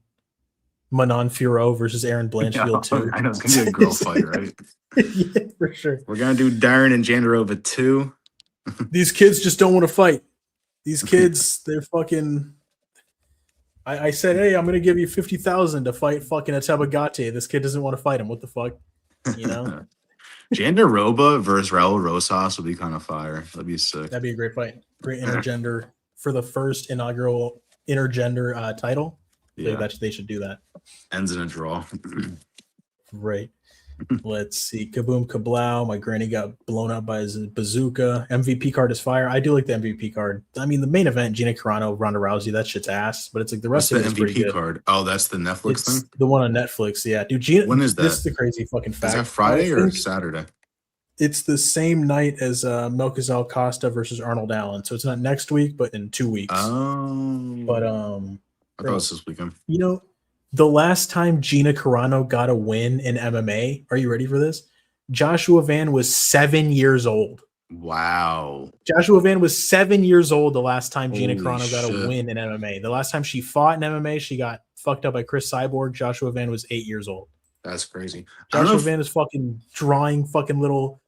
A: Manon Fiorot versus Aaron Blanchfield too.
B: I know it's gonna be a girl fight, right?
A: Yeah, for sure.
B: We're gonna do Darren and Jandarova 2.
A: These kids just don't want to fight. These kids, they're fucking. I said, hey, I'm gonna give you 50,000 to fight fucking Atabagate. This kid doesn't want to fight him. What the fuck? You know?
B: Jandaroba versus Raul Rosas would be kind of fire. That'd be sick.
A: That'd be a great fight. Great intergender for the first inaugural intergender title.
B: Yeah,
A: that they should do that.
B: Ends in a draw.
A: Right. Let's see. Kaboom kablow. My granny got blown up by his bazooka. MVP card is fire. I do like the MVP card. I mean, the main event, Gina Carano, Ronda Rousey, that shit's ass. But it's like the rest of it is pretty good.
B: card? Oh, that's the Netflix thing?
A: The one on Netflix, yeah. Dude, Gina,
B: when is that?
A: This is the crazy fucking fact.
B: Is that Friday or Saturday?
A: It's the same night as Melchizedek Costa versus Arnold Allen. So it's not next week, but in 2 weeks.
B: Oh.
A: But
B: I thought it was this weekend.
A: You know, the last time Gina Carano got a win in MMA, are you ready for this? Joshua Van was 7 years old.
B: Wow.
A: Joshua Van was 7 years old the last time Gina Carano got a win in MMA. The last time she fought in MMA, she got fucked up by Chris Cyborg. Joshua Van was 8 years old.
B: That's crazy.
A: Joshua Van is fucking drawing fucking little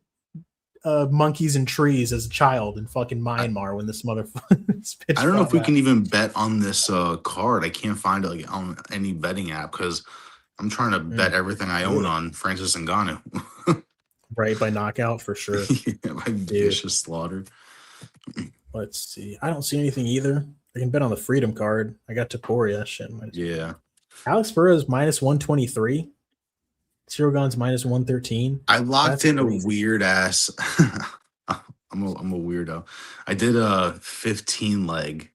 A: monkeys and trees as a child in fucking Myanmar when this motherfucker.
B: I don't know if we can even bet on this card. I can't find it like on any betting app because I'm trying to bet everything I own on Francis Ngannou.
A: Right, by knockout for sure.
B: Yeah, by vicious slaughter.
A: Let's see. I don't see anything either. I can bet on the Freedom card. I got Taporia. Shit.
B: Yeah.
A: Alex Burrows minus 123. Zero Guns minus 113.
B: I locked in crazy. A weird ass. I'm a weirdo. I did a 15 leg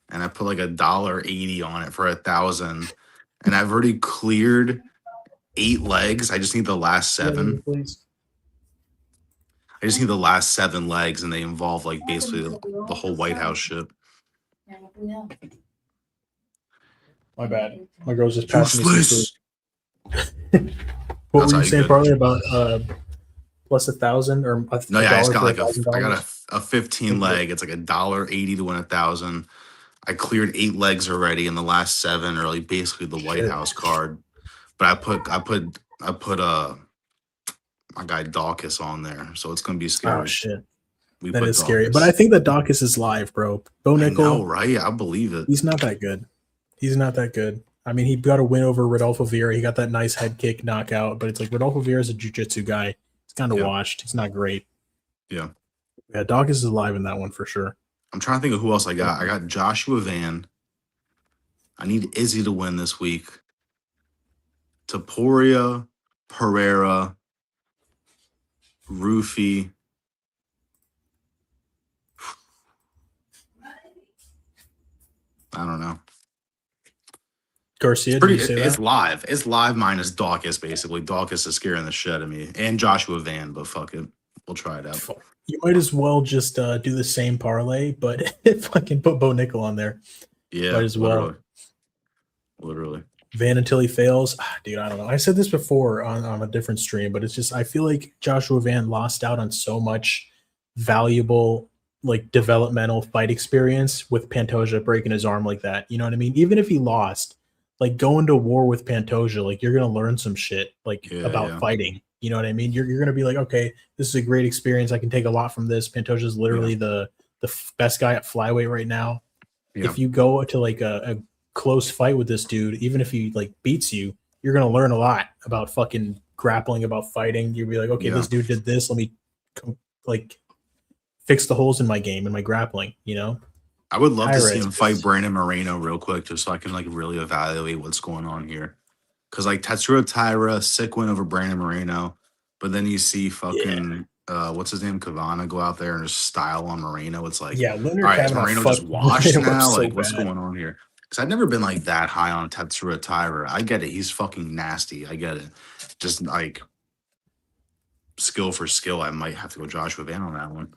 B: and I put like $1.80 on it for 1,000. And I've already cleared 8 legs. I just need the last 7.
A: Please.
B: I just need the last 7 legs, and they involve like basically the whole White House shit.
A: My bad. My girl's just passing me some food. What
B: That's
A: were you saying,
B: good.
A: Partly about plus 1,000 or
B: no? Yeah, I just got like I got
A: $1,000?
B: a 15 leg. It's like $1.80 to win 1,000. I cleared 8 legs already, and the last 7 are like basically the White House card. But I put my guy Dawkins on there, so it's gonna be scary.
A: Oh shit,
B: that
A: is
B: Dawkins.
A: Scary. But I think that Dawkins is live, bro. Bo Nickel,
B: I know, right? I believe it.
A: He's not that good. He's not that good. I mean, he got a win over Rodolfo Vieira. He got that nice head kick knockout, but it's like Rodolfo Vieira is a jiu-jitsu guy. He's kind of washed. He's not great.
B: Yeah.
A: Yeah, Dawkins is alive in that one for sure.
B: I'm trying to think of who else I got. I got Joshua Van. I need Izzy to win this week. Taporia, Pereira, Rufy. I don't know.
A: Garcia,
B: it's live. It's live minus Dawkins, basically. Dawkins is scaring the shit out of me. And Joshua Van, but fuck it. We'll try it out.
A: You might as well just do the same parlay, but fucking put Bo Nickel on there.
B: Yeah,
A: might as well.
B: Literally.
A: Van until he fails. Dude, I don't know. I said this before on a different stream, but it's just I feel like Joshua Van lost out on so much valuable like developmental fight experience with Pantoja breaking his arm like that. You know what I mean? Even if he lost, like going to war with Pantoja, like you're gonna learn some shit like about fighting. You know what I mean? You're gonna be like, okay, this is a great experience. I can take a lot from this. Pantoja is literally the best guy at flyweight right now. Yeah. If you go to like a close fight with this dude, even if he like beats you, you're gonna learn a lot about fucking grappling, about fighting. You'll be like, okay, this dude did this. Let me like fix the holes in my game and my grappling. You know?
B: I would love to see
A: Tyra
B: him
A: is
B: fight
A: just-
B: Brandon Moreno real quick, just so I can like really evaluate what's going on here. Because like Tetsuro Tyra, sick win over Brandon Moreno, but then you see fucking what's his name, Cavana, go out there and just style on Moreno. It's like,
A: Yeah,
B: all
A: Lunar
B: right, is
A: Kavanaugh
B: Moreno just
A: fucked
B: washed
A: Moreno up
B: now?
A: so
B: Like, what's
A: bad.
B: going on here? Because I've never been like that high on Tetsuro Tyra. I get it, he's fucking nasty. I get it. Just like skill for skill, I might have to go Joshua Van on that one.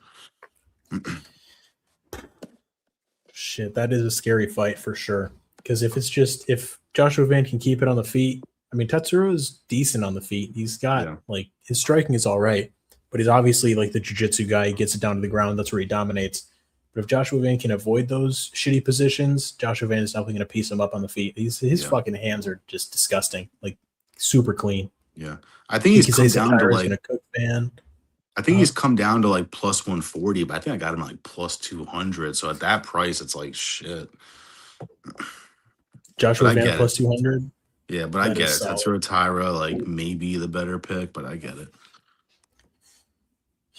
A: Shit, that is a scary fight for sure. Because if Joshua Van can keep it on the feet, I mean, Tetsuro is decent on the feet. He's got like his striking is all right, but he's obviously like the jiu-jitsu guy. He gets it down to the ground. That's where he dominates. But if Joshua Van can avoid those shitty positions, Joshua Van is definitely going to piece him up on the feet. His fucking hands are just disgusting, like super clean.
B: Yeah, I think he's come down to like.
A: Gonna cook Van.
B: I think he's come down to like plus 140, but I think I got him like plus 200. So at that price, it's like shit.
A: Joshua Van plus 200.
B: Yeah, but I get it. Tetsuro Tyra, like maybe the better pick, but I get it.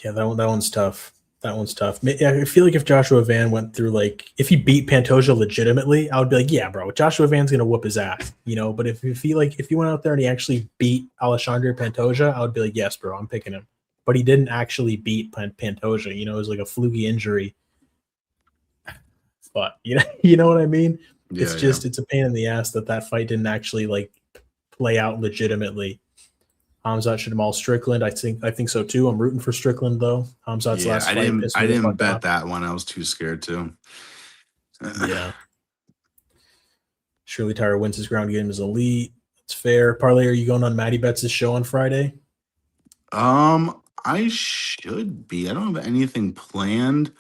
A: Yeah, that one's tough. That one's tough. I feel like if Joshua Van went through like if he beat Pantoja legitimately, I would be like, yeah, bro, Joshua Van's gonna whoop his ass, you know. But if he went out there and he actually beat Alexandre Pantoja, I would be like, yes, bro, I'm picking him. But he didn't actually beat Pantoja. You know, it was like a fluky injury. But you know what I mean?
B: Yeah,
A: it's a pain in the ass that fight didn't actually like play out legitimately. Hamzat Jamal Strickland, I think so too. I'm rooting for Strickland though. Hamzat's last fight.
B: I didn't bet that one. I was too scared to.
A: Yeah. Surely Tyra wins his ground game as elite. It's fair. Parlay, are you going on Maddie Betts' show on Friday?
B: I should be. I don't have anything planned.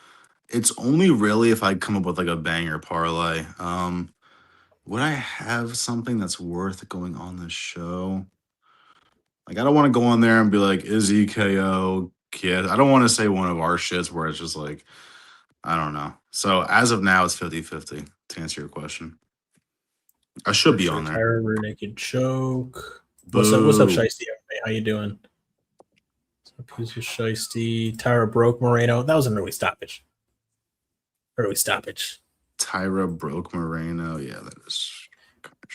B: It's only really if I come up with like a banger parlay. Would I have something that's worth going on the show? Like, I don't want to go on there and be like, Izzy KO kid. I don't want to say one of our shits where it's just like, I don't know. So as of now, it's 50-50 to answer your question. I should be on there.
A: Tyra, rear naked choke. What's up, Shiesty? How you doing? Who's your Shiesty? Tyra broke Moreno. That was an early stoppage.
B: Tyra broke Moreno. Yeah, that is.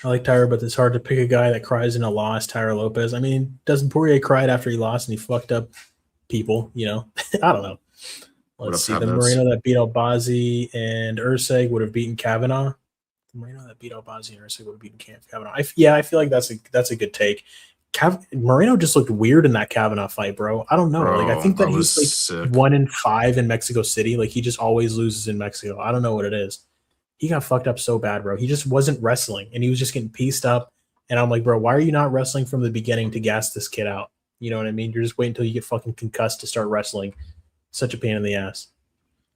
A: I like Tyra, but it's hard to pick a guy that cries in a loss. Tyra Lopes. I mean, doesn't Poirier cried after he lost and he fucked up people? You know, I don't know. Let's see. The Moreno that beat Albazi and Urseg would have beaten Kavanaugh. The Moreno that beat Albazi and Urseg would have beaten Kavanaugh. I feel like that's a good take. Moreno just looked weird in that Kavanaugh fight, bro. I don't know.
B: Bro,
A: like I think that he's like
B: sick.
A: 1-5 in Mexico City. Like he just always loses in Mexico. I don't know what it is. He got fucked up so bad, bro. He just wasn't wrestling, and he was just getting pieced up. And I'm like, bro, why are you not wrestling from the beginning to gas this kid out? You know what I mean? You're just waiting until you get fucking concussed to start wrestling. Such a pain in the ass.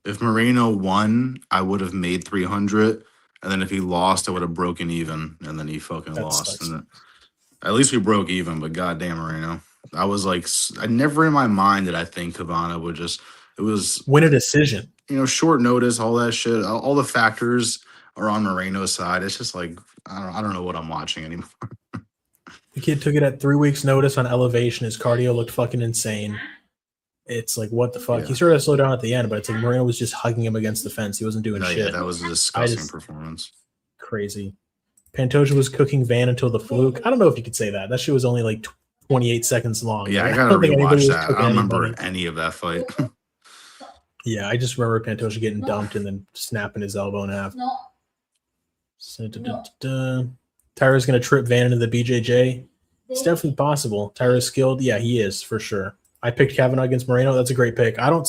B: If Moreno won, I would have made 300, and then if he lost, I would have broken even, and then he fucking lost. And at least we broke even, but goddamn Moreno. I was like, I never in my mind did I think Cavana would just. It was
A: win a decision.
B: You know, short notice, all that shit, all the factors are on Moreno's side. It's just like I don't know what I'm watching anymore.
A: The kid took it at 3 weeks' notice on elevation. His cardio looked fucking insane. It's like, what the fuck? Yeah. He started to slow down at the end, but it's like Moreno was just hugging him against the fence. He wasn't doing shit.
B: Yeah, that was a disgusting performance.
A: Crazy. Pantoja was cooking Van until the fluke. I don't know if you could say that. That shit was only like 28 seconds long.
B: Yeah, I gotta rewatch that. I don't remember any of that fight.
A: Yeah, I just remember Pantoja getting dumped and then snapping his elbow in half. Tyra's going to trip Van into the BJJ. It's definitely possible. Tyra's skilled. Yeah, he is for sure. I picked Kavanaugh against Moreno. That's a great pick. I don't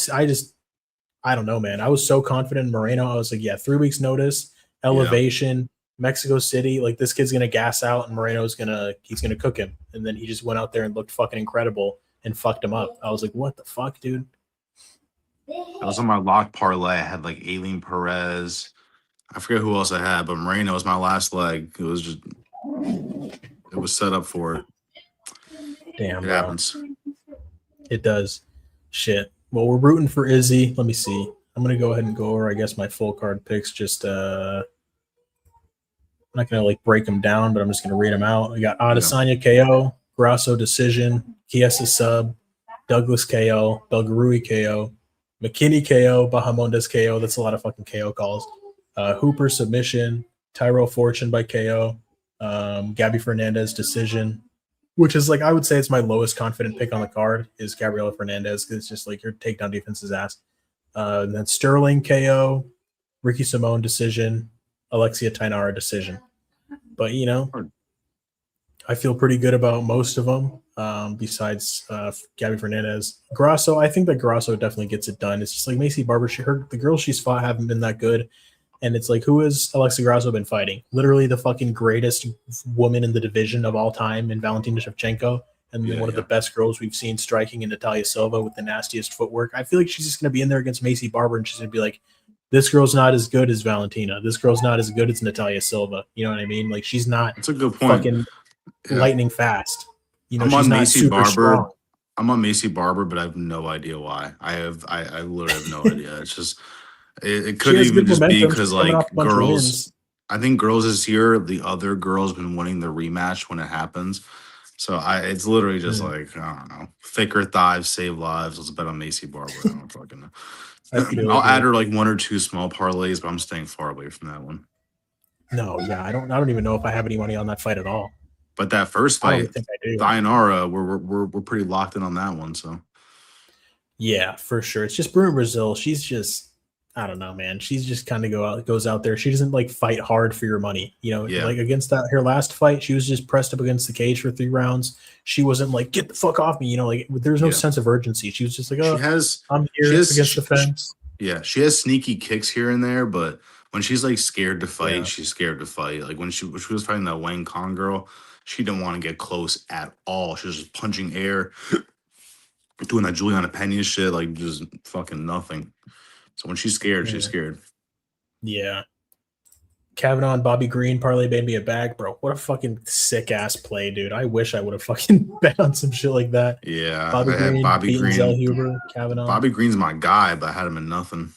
A: know, man. I was so confident in Moreno. I was like, yeah, 3 weeks notice, elevation, Mexico City. Like this kid's going to gas out and Moreno's going to cook him. And then he just went out there and looked fucking incredible and fucked him up. I was like, what the fuck, dude?
B: I was on my lock parlay. I had like Aileen Perez. I forget who else I had, but Moreno was my last leg. It was set up for it.
A: Damn,
B: it happens.
A: It does. Shit. Well, we're rooting for Izzy. Let me see. I'm gonna go ahead and go over, I guess, my full card picks. Just I'm not gonna like break them down, but I'm just gonna read them out. I got Adesanya KO, Grasso decision, Chiesa sub, Douglas KO, Belgaroui KO, McKinney KO, Bahamondes KO. That's a lot of fucking KO calls. Hooper submission, Tyrell Fortune by KO, Gabby Fernandes decision, which is like I would say it's my lowest confident pick on the card is Gabriella Fernandes because it's just like your takedown defense is ass. And then Sterling KO, Ricky Simón decision, Alexia Thainara decision. But I feel pretty good about most of them. Besides Gabby Fernandes, Grasso. I think that Grasso definitely gets it done. It's just like Macy Barber. The girls she's fought haven't been that good. And it's like, who has Alexia Grasso been fighting? Literally the fucking greatest woman in the division of all time in Valentina Shevchenko. And one of the best girls we've seen striking in Natalia Silva with the nastiest footwork. I feel like she's just going to be in there against Macy Barber and she's going to be like, this girl's not as good as Valentina. This girl's not as good as Natalia Silva. You know what I mean? Like, she's not
B: That's a good point.
A: Fucking lightning fast.
B: I'm on Macy Barber. I'm on Macy Barber, but I have no idea why. I literally have no idea. It's just it could even just be because like girls. I think girls this year, the other girls been winning the rematch when it happens. So it's literally just like I don't know, thicker thighs save lives. Let's bet on Macy Barber. I don't fucking know. I'll add her like one or two small parlays, but I'm staying far away from that one.
A: No, yeah, I don't even know if I have any money on that fight at all.
B: But that first fight, Thainara, we're pretty locked in on that one. So
A: yeah, for sure. It's just Bruna Brasil. She's just I don't know, man. She's just kind of goes out there. She doesn't like fight hard for your money, Like against her last fight, she was just pressed up against the cage for 3 rounds. She wasn't like get the fuck off me, Like there's no sense of urgency. She was just like, oh, I'm here against the fence.
B: She has sneaky kicks here and there, but when she's like scared to fight, she's scared to fight. Like when she was fighting that Wang Kong girl, she didn't want to get close at all. She was just punching air, doing that Juliana Pena shit, like just fucking nothing. So when she's scared, she's scared.
A: Yeah. Kavanaugh and Bobby Green, parlay baby a bag, bro. What a fucking sick ass play, dude. I wish I would have fucking bet on some shit like that.
B: Yeah.
A: Bobby Green, Zellhuber, Kavanaugh.
B: Bobby Green's my guy, but I had him in nothing.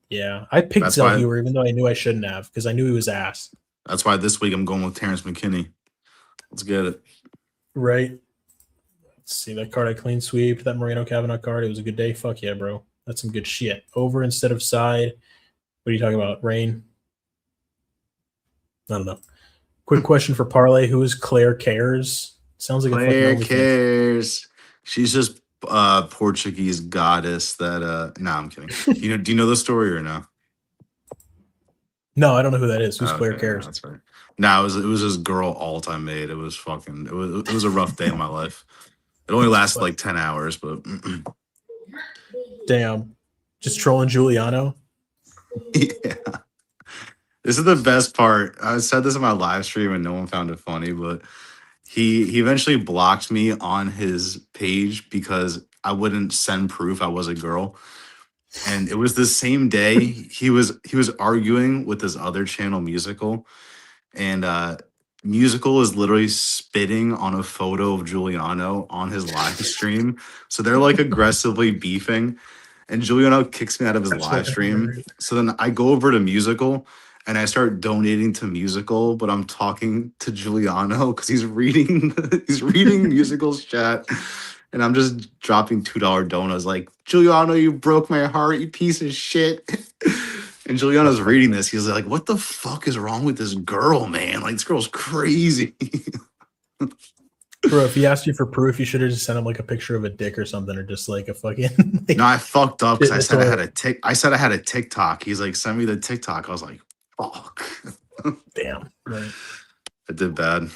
A: Yeah. I picked Zellhuber even though I knew I shouldn't have because I knew he was ass.
C: That's why this week I'm going with Terrance McKinney. Let's get it.
A: Right. Let's see that card I clean sweeped, that Moreno Kavanaugh card. It was a good day. Fuck yeah, bro. That's some good shit. Over instead of side. What are you talking about? Rain? I don't know. Quick question for Parlay. Who is Claire Cares? Sounds like
B: Claire Cares. She's just Portuguese goddess that no, I'm kidding. Do you know the story or no?
A: No, I don't know who that is. Who's Claire Cares?
B: That's right. No, it was this girl alt I made. It was a rough day in my life. It only lasted like 10 hours, but
A: damn. Just trolling Giuliano.
B: Yeah. This is the best part. I said this in my live stream and no one found it funny, but he eventually blocked me on his page because I wouldn't send proof I was a girl. And it was the same day he was arguing with this other channel, Musical, and Musical is literally spitting on a photo of Giuliano on his live stream. So they're like aggressively beefing, and Giuliano kicks me out of his live stream. So then I go over to Musical and I start donating to Musical, but I'm talking to Giuliano because he's reading Musical's chat. And I'm just dropping $2 donuts like, Giuliano, you broke my heart, you piece of shit. And Giuliano's reading this. He's like, what the fuck is wrong with this girl, man? Like, this girl's crazy.
A: Bro, if he asked you for proof, you should have just sent him like a picture of a dick or something, or just like a fucking.
B: No, I fucked up because I said I had a TikTok. He's like, send me the TikTok. I was like, fuck.
A: Damn. Right.
B: I did bad.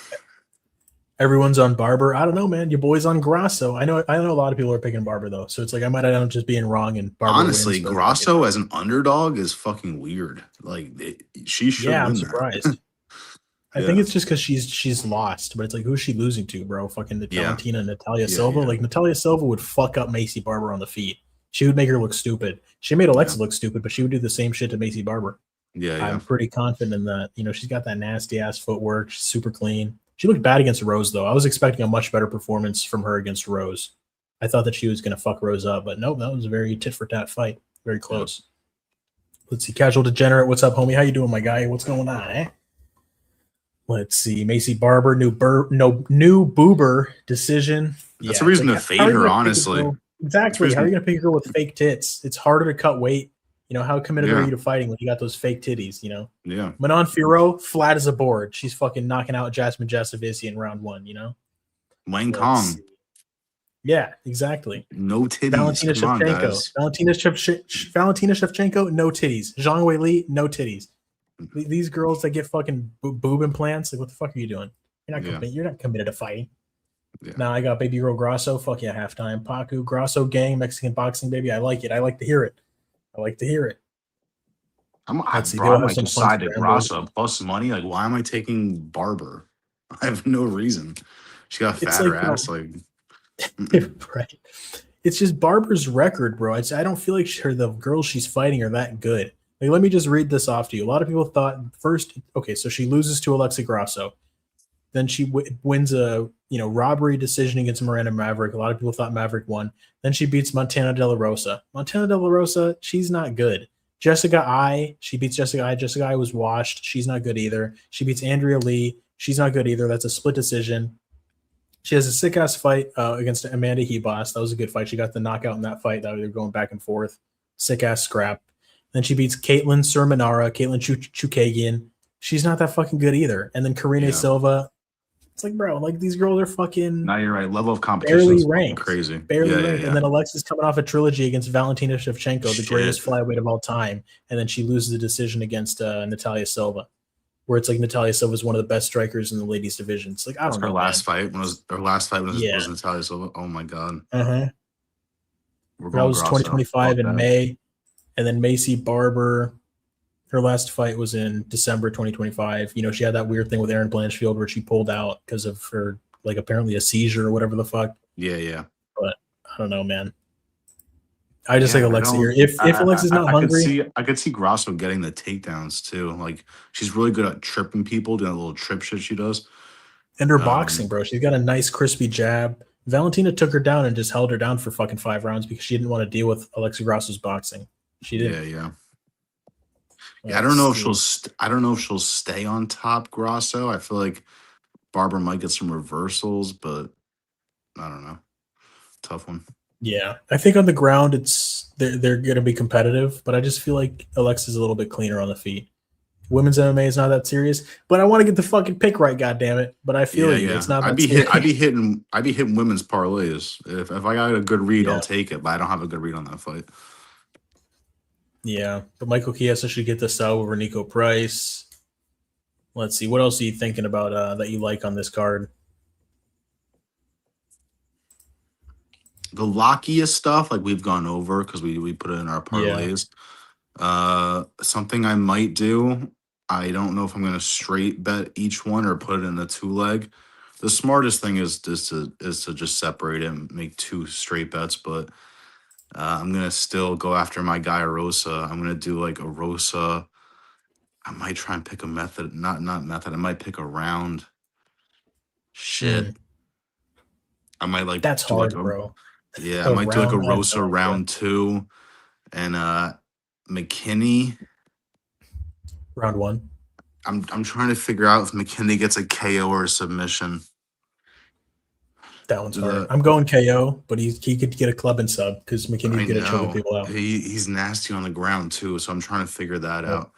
A: Everyone's on Barber. I don't know, man. Your boy's on Grasso. I know a lot of people are picking Barber though, so it's like I might end up just being wrong. And Barber
B: honestly, Grasso as an underdog is fucking weird. Like she should.
A: Yeah, I'm surprised. I think it's just because she's lost, but it's like who's she losing to, bro? Fucking Valentina and Natalia Silva. Yeah. Like Natalia Silva would fuck up Macy Barber on the feet. She would make her look stupid. She made Alexia look stupid, but she would do the same shit to Macy Barber.
B: Yeah,
A: I'm pretty confident in that. She's got that nasty ass footwork. She's super clean. She looked bad against Rose, though. I was expecting a much better performance from her against Rose. I thought that she was going to fuck Rose up, but nope, that was a very tit-for-tat fight. Very close. Let's see. Casual Degenerate, what's up, homie? How you doing, my guy? What's going on, eh? Let's see. Macy Barber, new boober decision.
B: That's a reason to fade her, honestly.
A: Exactly. How are you going to pick a girl with fake tits? It's harder to cut weight. You know, how committed are you to fighting when you got those fake titties? You know,
B: Yeah.
A: Manon Fiorot, flat as a board. She's fucking knocking out Jasmine Jasavisi in round 1. You know,
B: Wayne
A: Let's
B: Kong.
A: see. Yeah, exactly.
B: No titties.
A: Valentina
B: Come on,
A: Shevchenko.
B: guys.
A: Valentina Shevchenko, no titties. Zhang Weili, no titties. These girls that get fucking boob implants, like what the fuck are you doing? You're not committed to fighting.
B: Yeah.
A: Now I got Baby Girl Grasso. Fuck yeah, halftime. Pacu Grasso gang, Mexican boxing baby. I like it. I like to hear it.
B: I
A: Let's see,
B: bro,
A: they'll
B: I
A: have
B: might
A: some
B: just
A: fun
B: side to
A: scrambles.
B: Grasso plus money. Like, why am I taking Barber? I have no reason. She got a
A: It's
B: fatter
A: like, bro,
B: ass. Like,
A: right. It's just Barber's record, bro. I don't feel like the girls she's fighting are that good. Like, let me just read this off to you. A lot of people thought first, okay, so she loses to Alexia Grasso. Then she wins a robbery decision against Miranda Maverick. A lot of people thought Maverick won. Then she beats Montana De La Rosa. Montana De La Rosa, she's not good. Jessica I, she beats Jessica I. Jessica I was washed. She's not good either. She beats Andrea Lee. She's not good either. That's a split decision. She has a sick-ass fight against Amanda Hebos. That was a good fight. She got the knockout in that fight. That they were going back and forth. Sick-ass scrap. Then she beats Caitlin Sermonara, Caitlin Chukagian. She's not that fucking good either. And then Karine Silva. It's like, bro, like these girls are fucking
B: now you're right. Level of competition
A: barely
B: is
A: ranked.
B: crazy.
A: Barely ranked. Yeah. And then Alexa's coming off a trilogy against Valentina Shevchenko, the greatest flyweight of all time. And then she loses the decision against Natalia Silva, where it's like Natalia Silva is one of the best strikers in the ladies division. It's like, I don't know.
B: Her last fight was Natalia Silva. Oh my god.
A: That was 2025 in May. And then Macy Barber, her last fight was in December 2025. You know, she had that weird thing with Erin Blanchfield where she pulled out because of her, like, apparently a seizure or whatever the fuck.
B: Yeah.
A: But I don't know, man. I just like Alexia here. If Alexia's not hungry,
B: I could see Grasso getting the takedowns too. Like, she's really good at tripping people, doing a little trip shit she does.
A: And her boxing, bro. She's got a nice crispy jab. Valentina took her down and just held her down for fucking 5 rounds because she didn't want to deal with Alexia Grasso's boxing. She didn't.
B: Yeah. I don't know if she'll stay on top, Grasso. I feel like Barber might get some reversals, but I don't know. Tough one.
A: Yeah, I think on the ground they're going to be competitive, but I just feel like Alexia's a little bit cleaner on the feet. Women's MMA is not that serious, but I want to get the fucking pick right, goddammit. But I feel it's not.
B: I'd be hitting women's parlays. If I got a good read, I'll take it. But I don't have a good read on that fight.
A: Yeah, but Michael Chiesa should get the sub over Nico Price. Let's see. What else are you thinking about that you like on this card?
B: The Lakia stuff, like we've gone over because we put it in our parlays. Yeah. Something I might do. I don't know if I'm going to straight bet each one or put it in a 2-leg. The smartest thing is to just separate it and make 2 straight bets, but I'm going to still go after my guy Rosa. I'm going to do like a Rosa. I might try and pick a method. Not method. I might pick a round. Shit. I might like
A: that's hard, bro.
B: Yeah, I might do like a Rosa round 2 and McKinney.
A: Round 1.
B: I'm trying to figure out if McKinney gets a KO or a submission.
A: That one's hard. I'm going KO, but he could get a club and sub because McKinney's good at choking people out.
B: He's nasty on the ground too, so I'm trying to figure that out.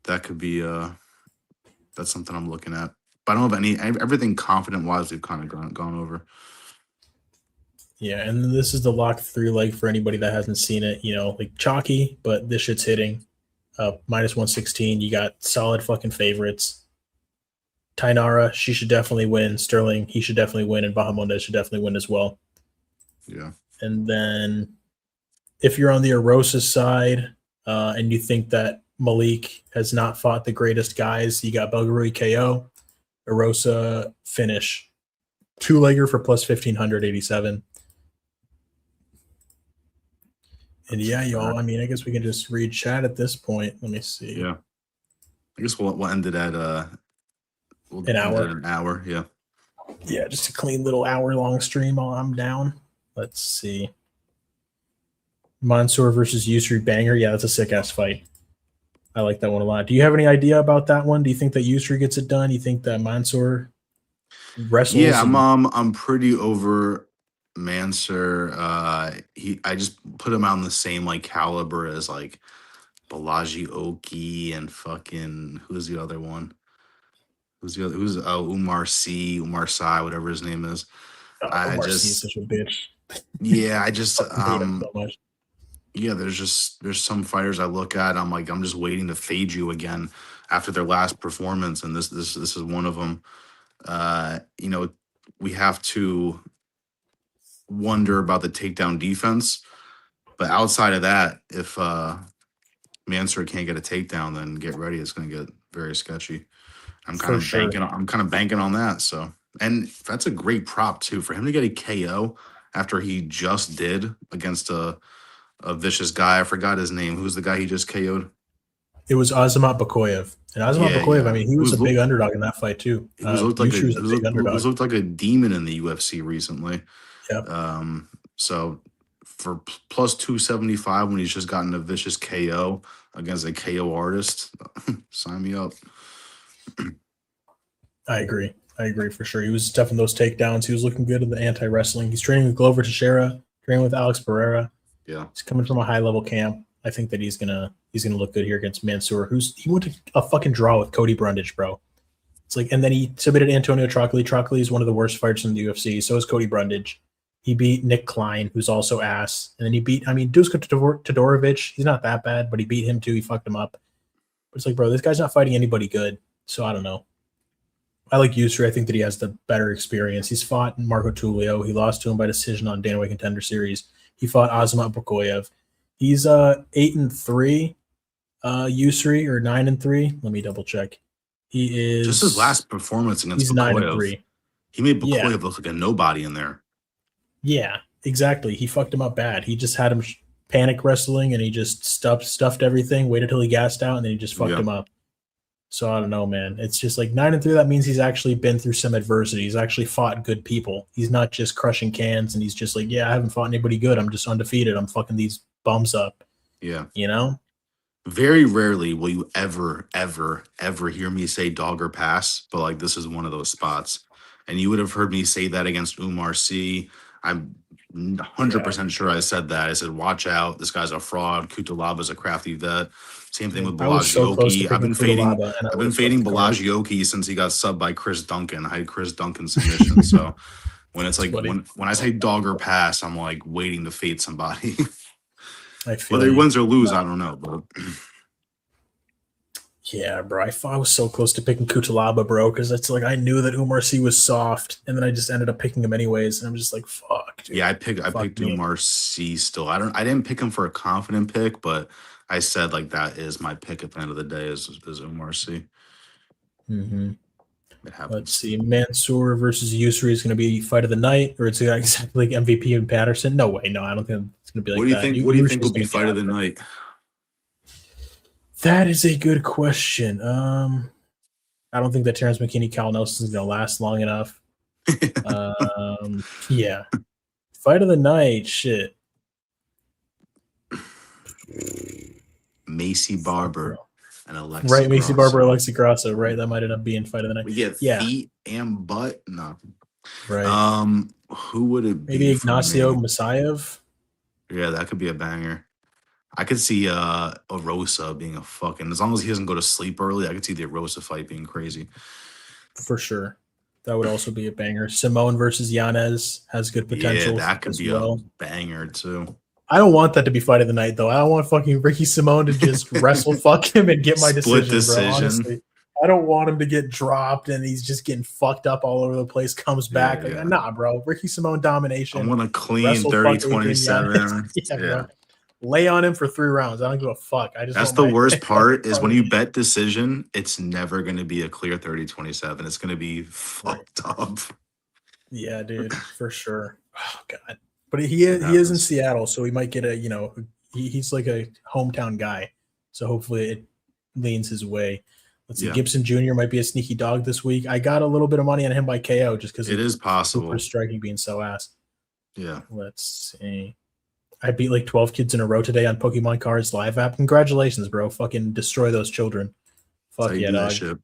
B: That could be that's something I'm looking at. But I don't have everything confident wise we've kind of gone over.
A: Yeah, and this is the locked 3-leg for anybody that hasn't seen it. You know, like chalky, but this shit's hitting. Minus 116. You got solid fucking favorites. Thainara, she should definitely win. Stirling, he should definitely win. And Bahamondes should definitely win as well.
B: Yeah.
A: And then if you're on the Arosa side and you think that Malik has not fought the greatest guys, you got Belgaroui KO, Arosa finish. 2-legger for plus 1,587. And yeah, y'all, I mean, I guess we can just read chat at this point. Let me see.
B: Yeah. I guess we'll end it at
A: an hour.
B: An hour, yeah.
A: Yeah, just a clean little hour-long stream while I'm down. Let's see. Mansur versus Yousri banger. Yeah, that's a sick-ass fight. I like that one a lot. Do you have any idea about that one? Do you think that Yousri gets it done? You think that Mansur wrestles?
B: Yeah, I'm pretty over Mansur. I just put him on the same like caliber as like Balaji Oki and fucking who's the other one? Who's the other? Who's Umar Sai, whatever his name is. I
A: Marcin is
B: just
A: such a bitch.
B: yeah, I just
A: Fucking hate him so much.
B: yeah, there's some fighters I look at. I'm like, I'm just waiting to fade you again after their last performance, and this is one of them. You know, we have to wonder about the takedown defense, but outside of that, if Mansur can't get a takedown, then get ready. It's going to get very sketchy. I'm kind
A: For
B: of
A: sure.
B: banking. I'm kind of banking on that. So, and that's a great prop too for him to get a KO after he just did against a vicious guy. I forgot his name. Who's the guy he just KO'd?
A: It was Azamat Bakoyev. And Azamat Bakoyev, I mean, he was a big underdog in that fight too.
B: He was looked like
A: Yousri was a big underdog.
B: looked like a demon in the UFC recently.
A: Yeah.
B: So for plus 275 when he's just gotten a vicious KO against a KO artist, sign me up.
A: I agree for sure. He was stuffing those takedowns. He was looking good in the anti-wrestling. He's training with Glover Teixeira, training with Alex Pereira.
B: Yeah.
A: He's coming from a high-level camp. I think that he's gonna look good here against Mansur, he went to a fucking draw with Cody Brundage, bro. It's like, and then he submitted Antonio Trocoli. Trocoli is one of the worst fighters in the UFC. So is Cody Brundage. He beat Nick Klein, who's also ass. And then he beat, Dusko Todorovic. He's not that bad, but he beat him too. He fucked him up. But it's like, bro, this guy's not fighting anybody good. So I don't know. I like Yousri. I think that he has the better experience. He's fought Marco Tulio. He lost to him by decision on Dana White Contender Series. He fought Azamat Bakoyev. He's 8-3. Yousri or 9-3. Let me double check. He is
B: just his last performance against
A: he's
B: Bakoyev.
A: 9-3.
B: He made Bakoyev look like a nobody in there.
A: Yeah, exactly. He fucked him up bad. He just had him panic wrestling, and he just stuffed everything, waited till he gassed out, and then he just fucked him up. So I don't know, man. It's just like 9-3. That means he's actually been through some adversity. He's actually fought good people. He's not just crushing cans, and he's just like, yeah, I haven't fought anybody good. I'm just undefeated. I'm fucking these bums up.
B: Yeah.
A: You know?
B: Very rarely will you ever hear me say dog or pass, but like this is one of those spots. And you would have heard me say that against Umar C. I'm 100% sure I said that. I said, watch out. This guy's a fraud. Kutalaba's a crafty vet. Same thing with Belgaroui. I've been fading Belgaroui since he got subbed by Chris Duncan. I had Chris Duncan submission. So when it's like when I say dog or pass, I'm like waiting to fade somebody. Whether he wins or lose, I don't know. But
A: yeah, bro. I was so close to picking Kutalaba, bro, because it's like I knew that Umar C was soft, and then I just ended up picking him anyways, and I'm just like, fuck, dude.
B: Yeah, I picked Umar C still. I didn't pick him for a confident pick, but I said like that is my pick at the end of the day is Umar C.
A: Mm-hmm.
B: It happens.
A: Let's see. Mansur versus Yousri is going to be fight of the night, or it's exactly like MVP and Patterson. No way. No, I don't think it's going to be like that.
B: What do you think will be fight of the night?
A: That is a good question. I don't think that Terrance McKinney, Cal Nelson is going to last long enough. Yeah. Fight of the night, shit.
B: Macy Barber and Alexia.
A: Right, Macy Barber, Alexia Grasso, right? That might end up being fight of the night.
B: We get feet and butt. No.
A: Right.
B: Who would it be?
C: Maybe Ignacio Musayev?
B: Yeah, that could be a banger. I could see Arosa being a fucking, as long as he doesn't go to sleep early, I could see the Arosa fight being crazy.
A: For sure. That would also be a banger. Simón versus Yanez has good potential.
B: Yeah, that could be a banger too.
A: I don't want that to be fight of the night, though. I don't want fucking Ricky Simón to just wrestle fuck him and get my decision, bro, honestly. I don't want him to get dropped and he's just getting fucked up all over the place, comes back.
B: Yeah.
A: Nah, bro. Ricky Simón domination.
B: I want a clean 30-27.
A: Yeah. Bro. Lay on him for 3 rounds. I don't give a fuck.
B: That's the worst part is when you bet decision, it's never going to be a clear 30-27. It's going to be fucked up.
A: Yeah, dude, for sure. Oh, God. But he is in Seattle, so he might get a, he's like a hometown guy. So hopefully it leans his way. Let's see. Gibson Jr. might be a sneaky dog this week. I got a little bit of money on him by KO just because
B: it is possible.
A: For striking being so ass.
B: Yeah.
A: Let's see. I beat like 12 kids in a row today on Pokemon Cards live app. Congratulations, bro. Fucking destroy those children. Fuck yeah, dog.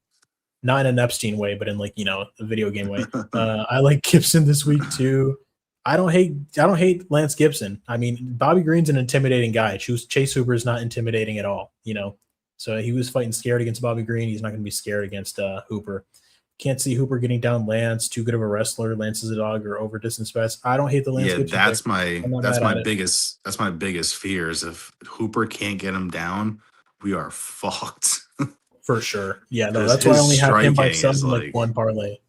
A: Not in an Epstein way, but in like, a video game way. I like Gibson this week too. I don't hate Lance Gibson. I mean, Bobby Green's an intimidating guy. Chase Hooper is not intimidating at all, you know. So he was fighting scared against Bobby Green. He's not going to be scared against Hooper. Can't see Hooper getting down Lance. Too good of a wrestler. Lance is a dog or over distance best. I don't hate the Lance Gibson.
B: That's my biggest fear is if Hooper can't get him down, we are fucked.
A: For sure. Yeah, no, that's why I only have him by some like one parlay.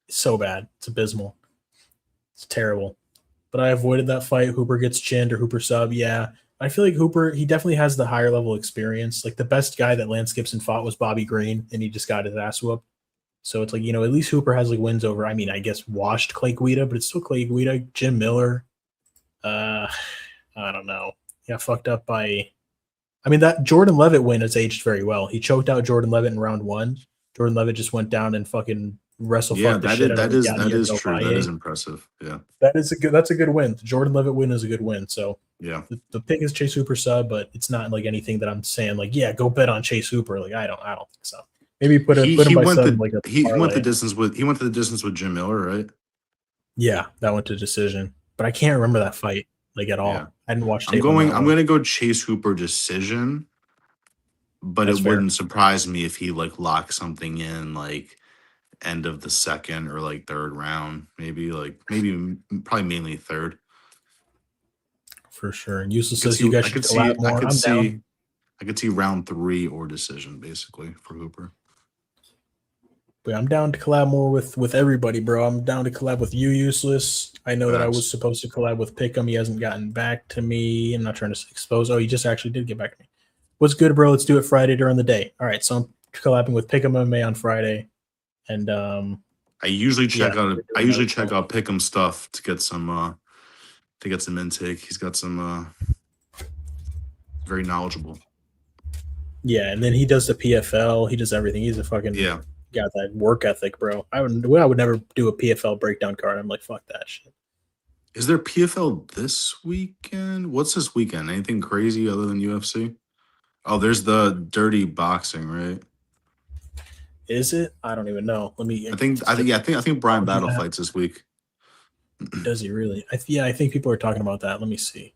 A: It's so bad. It's abysmal. It's terrible. But I avoided that fight. Hooper gets chinned or Hooper sub. Yeah. I feel like Hooper, he definitely has the higher level experience. Like the best guy that Lance Gibson fought was Bobby Green, and he just got his ass whooped. So it's like, you know, at least Hooper has like wins over, I mean, I guess washed Clay Guida, but it's still Clay Guida, Jim Miller. I don't know. He got fucked up by, I mean, that Jordan Levitt win has aged very well. He choked out Jordan Levitt in round 1. Jordan Levitt just went down and fucking wrestled.
B: Yeah, that is true. That is impressive. Yeah.
A: That's a good win. The Jordan Levitt win is a good win. So
B: yeah,
A: the pick is Chase Hooper sub, but it's not like anything that I'm saying like, yeah, go bet on Chase Hooper. Like I don't think so. Maybe put him by sub like
B: he went the distance with Jim Miller, right?
A: Yeah, that went to decision. But I can't remember that fight like at all. Yeah. I didn't watch tape.
B: I'm going to go Chase Hooper decision, but that's fair. Wouldn't surprise me if he like locks something in like end of the second or like third round, maybe probably mainly third.
A: For sure. And Useless says you guys should collab more.
B: I could see round 3 or decision basically for Hooper.
A: But I'm down to collab more with everybody, bro. I'm down to collab with you, Useless. I know that I was supposed to collab with Pick'em. He hasn't gotten back to me. I'm not trying to expose. Oh, he just actually did get back to me. What's good, bro? Let's do it Friday during the day. All right, so I'm collabing with Pick'em MMA on Friday. And
B: I usually check out Pick'em stuff to get some intake. He's got some very knowledgeable.
A: Yeah, and then he does the PFL. He does everything. He's a fucking got that work ethic, bro. I would never do a PFL breakdown card. I'm like, fuck that shit.
B: Is there PFL this weekend? What's this weekend? Anything crazy other than UFC? Oh, there's the dirty boxing, right?
A: Is it? I don't even know. Let me.
B: I think Brian Battle fights this week.
A: Does he really? I think people are talking about that. Let me see.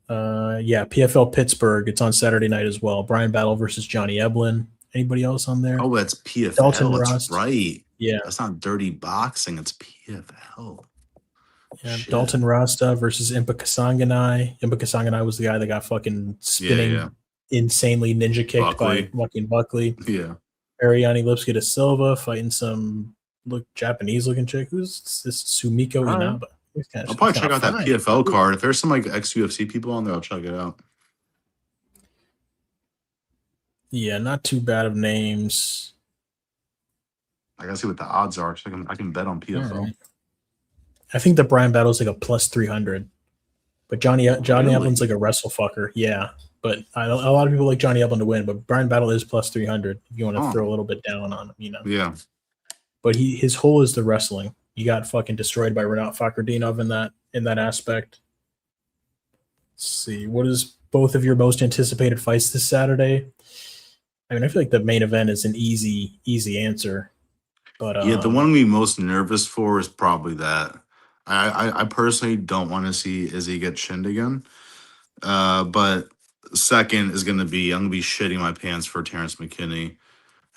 A: PFL Pittsburgh. It's on Saturday night as well. Brian Battle versus Johnny Eblin. Anybody else on there?
B: Oh, that's PFL.
A: Dalton
B: that's
A: Rost.
B: right.
A: Yeah,
B: that's not dirty boxing. It's PFL.
A: Yeah, shit. Dalton Rasta versus Impa Kasanganai. Impa Kasanganai was the guy that got fucking spinning insanely ninja kicked by fucking Buckley.
B: Yeah.
A: Ariane Lipski da Silva fighting some Japanese looking chick. Who's this? Sumiko Inaba.
B: I'll probably check out that PFL card. If there's some like ex-UFC people on there, I'll check it out.
A: Yeah, not too bad of names.
B: I gotta see what the odds are so I can bet on PFL. Right.
A: I think the Brian Battle's like a plus 300, but Johnny Eblin's like a wrestle fucker. Yeah, but a lot of people like Johnny Eblin to win, but Brian Battle is plus 300 if you want to throw a little bit down on him, you know.
B: Yeah.
A: But his whole is the wrestling. He got fucking destroyed by Renat Fakhretdinov in that aspect. Let's see, what is both of your most anticipated fights this Saturday? I mean, I feel like the main event is an easy answer. But
B: the one I'm be most nervous for is probably that. I personally don't want to see Izzy get chinned again. But second is going to be I'm going to be shitting my pants for Terrance McKinney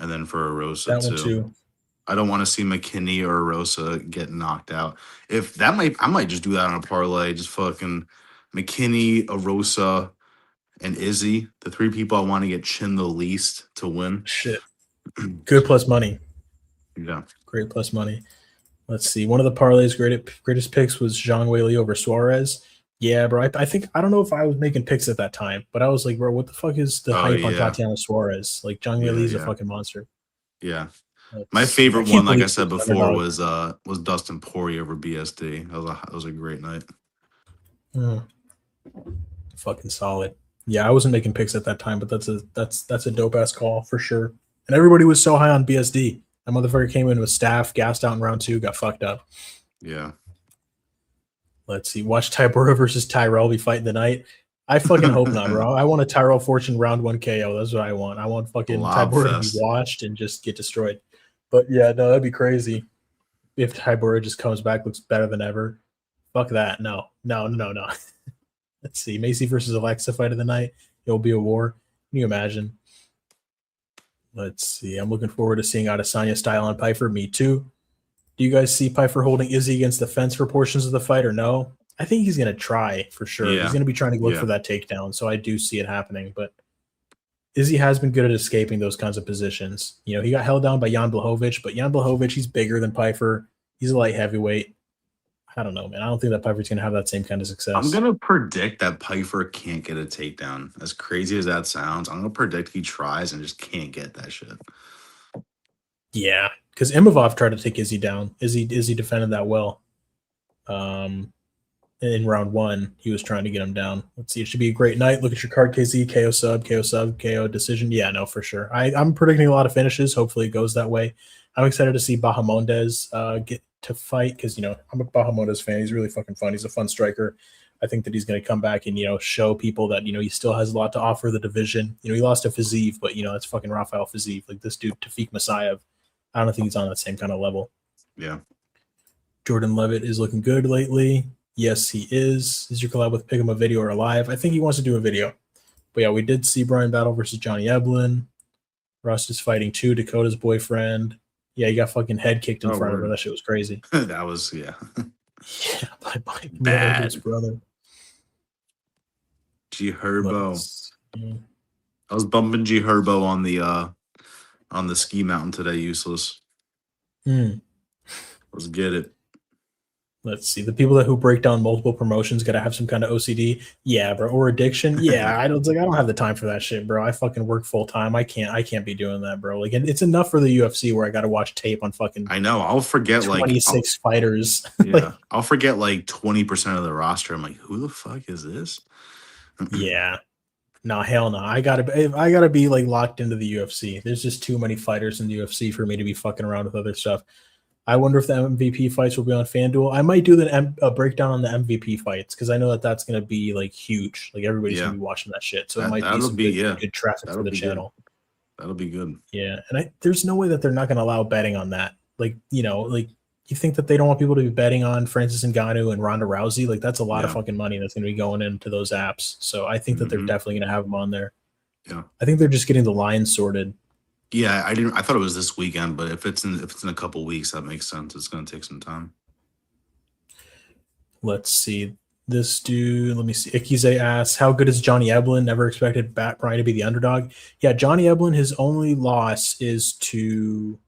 B: and then for Arosa too. I don't want to see McKinney or Arosa get knocked out. I might just do that on a parlay. Just fucking McKinney, Arosa, and Izzy, the 3 people I want to get chinned the least to win.
A: Shit. Good plus money.
B: Yeah.
A: Great plus money. Let's see. One of the parlays greatest picks was Zhang Weili over Suarez. Yeah, bro. I think I don't know if I was making picks at that time, but I was like, bro, what the fuck is the hype on Tatiana Suarez? Like Zhang Weili is a fucking monster.
B: Yeah. My favorite one, like I said before, was Dustin Poirier over BSD. That was a great night.
A: Fucking solid. Yeah, I wasn't making picks at that time, but that's a dope ass call for sure. And everybody was so high on BSD. That motherfucker came in with staff, gassed out in round 2, got fucked up.
B: Yeah.
A: Let's see. Watch Tybura versus Tyrell be fighting tonight. I fucking hope not, bro. I want a Tyrell Fortune round 1 KO. That's what I want. I want fucking Tybura to be watched and just get destroyed. But yeah, no, that'd be crazy if Tybura just comes back, looks better than ever. Fuck that. No. Let's see. Macy versus Alexia fight of the night. It'll be a war. Can you imagine? Let's see. I'm looking forward to seeing Adesanya style on Pyfer. Me too. Do you guys see Pyfer holding Izzy against the fence for portions of the fight or no? I think he's going to try for sure.
B: Yeah.
A: He's going to be trying to look for that takedown. So I do see it happening. But Izzy has been good at escaping those kinds of positions. You know, he got held down by Jan Blachowicz, but Jan Blachowicz, he's bigger than Pyfer. He's a light heavyweight. I don't know, man. I don't think that Pyfer's going to have that same kind of success.
B: I'm going to predict that Pyfer can't get a takedown. As crazy as that sounds, I'm going to predict he tries and just can't get that shit.
A: Yeah, because Imavov tried to take Izzy down. Izzy defended that well. In round 1, he was trying to get him down. Let's see. It should be a great night. Look at your card, KZ, KO sub, KO decision. Yeah, no, for sure. I'm predicting a lot of finishes. Hopefully it goes that way. I'm excited to see Bahamondes get to fight because, you know, I'm a Bahamondes fan. He's really fucking fun. He's a fun striker. I think that he's going to come back and, you know, show people that, you know, he still has a lot to offer the division. You know, he lost to Fiziev, but, you know, that's fucking Rafael Fiziev. Like this dude, Tofiq Musayev, I don't think he's on that same kind of level.
B: Yeah.
A: Jordan Levitt is looking good lately. Yes, he is. Is your collab with Pick'em a video or a live? I think he wants to do a video. But yeah, we did see Brian Battle versus Johnny Eblin. Rust is fighting too, Dakota's boyfriend. Yeah, he got fucking head kicked in front of her. That shit was crazy.
B: That was, yeah.
A: Yeah, by
B: Bad.
A: his brother.
B: G Herbo. I was bumping G Herbo on the ski mountain today, useless. Let's get it.
A: Let's see. The people who break down multiple promotions got to have some kind of OCD. Yeah, bro. Or addiction. Yeah, I don't have the time for that shit, bro. I fucking work full time. I can't be doing that, bro. Like, it's enough for the UFC where I got to watch tape on fucking.
B: I know. I'll forget
A: 26 fighters.
B: Yeah, I'll forget like 20% of the roster. I'm like, who the fuck is this?
A: Yeah. No, hell no. I gotta be like locked into the UFC. There's just too many fighters in the UFC for me to be fucking around with other stuff. I wonder if the MVP fights will be on FanDuel. I might do a breakdown on the MVP fights because I know that that's going to be like huge. Like everybody's going to be watching that shit. So it might be some good traffic for the channel.
B: That'll be good.
A: Yeah. And there's no way that they're not going to allow betting on that. Like, you know, like you think that they don't want people to be betting on Francis Ngannou and Ronda Rousey? Like that's a lot of fucking money that's going to be going into those apps. So I think that they're definitely going to have them on there.
B: Yeah.
A: I think they're just getting the lines sorted.
B: Yeah, I thought it was this weekend, but if it's in a couple weeks, that makes sense. It's going to take some time.
A: Let's see. This dude, let me see. Ikize asks, how good is Johnny Eblin? Never expected Brian to be the underdog. Yeah, Johnny Eblin, his only loss is to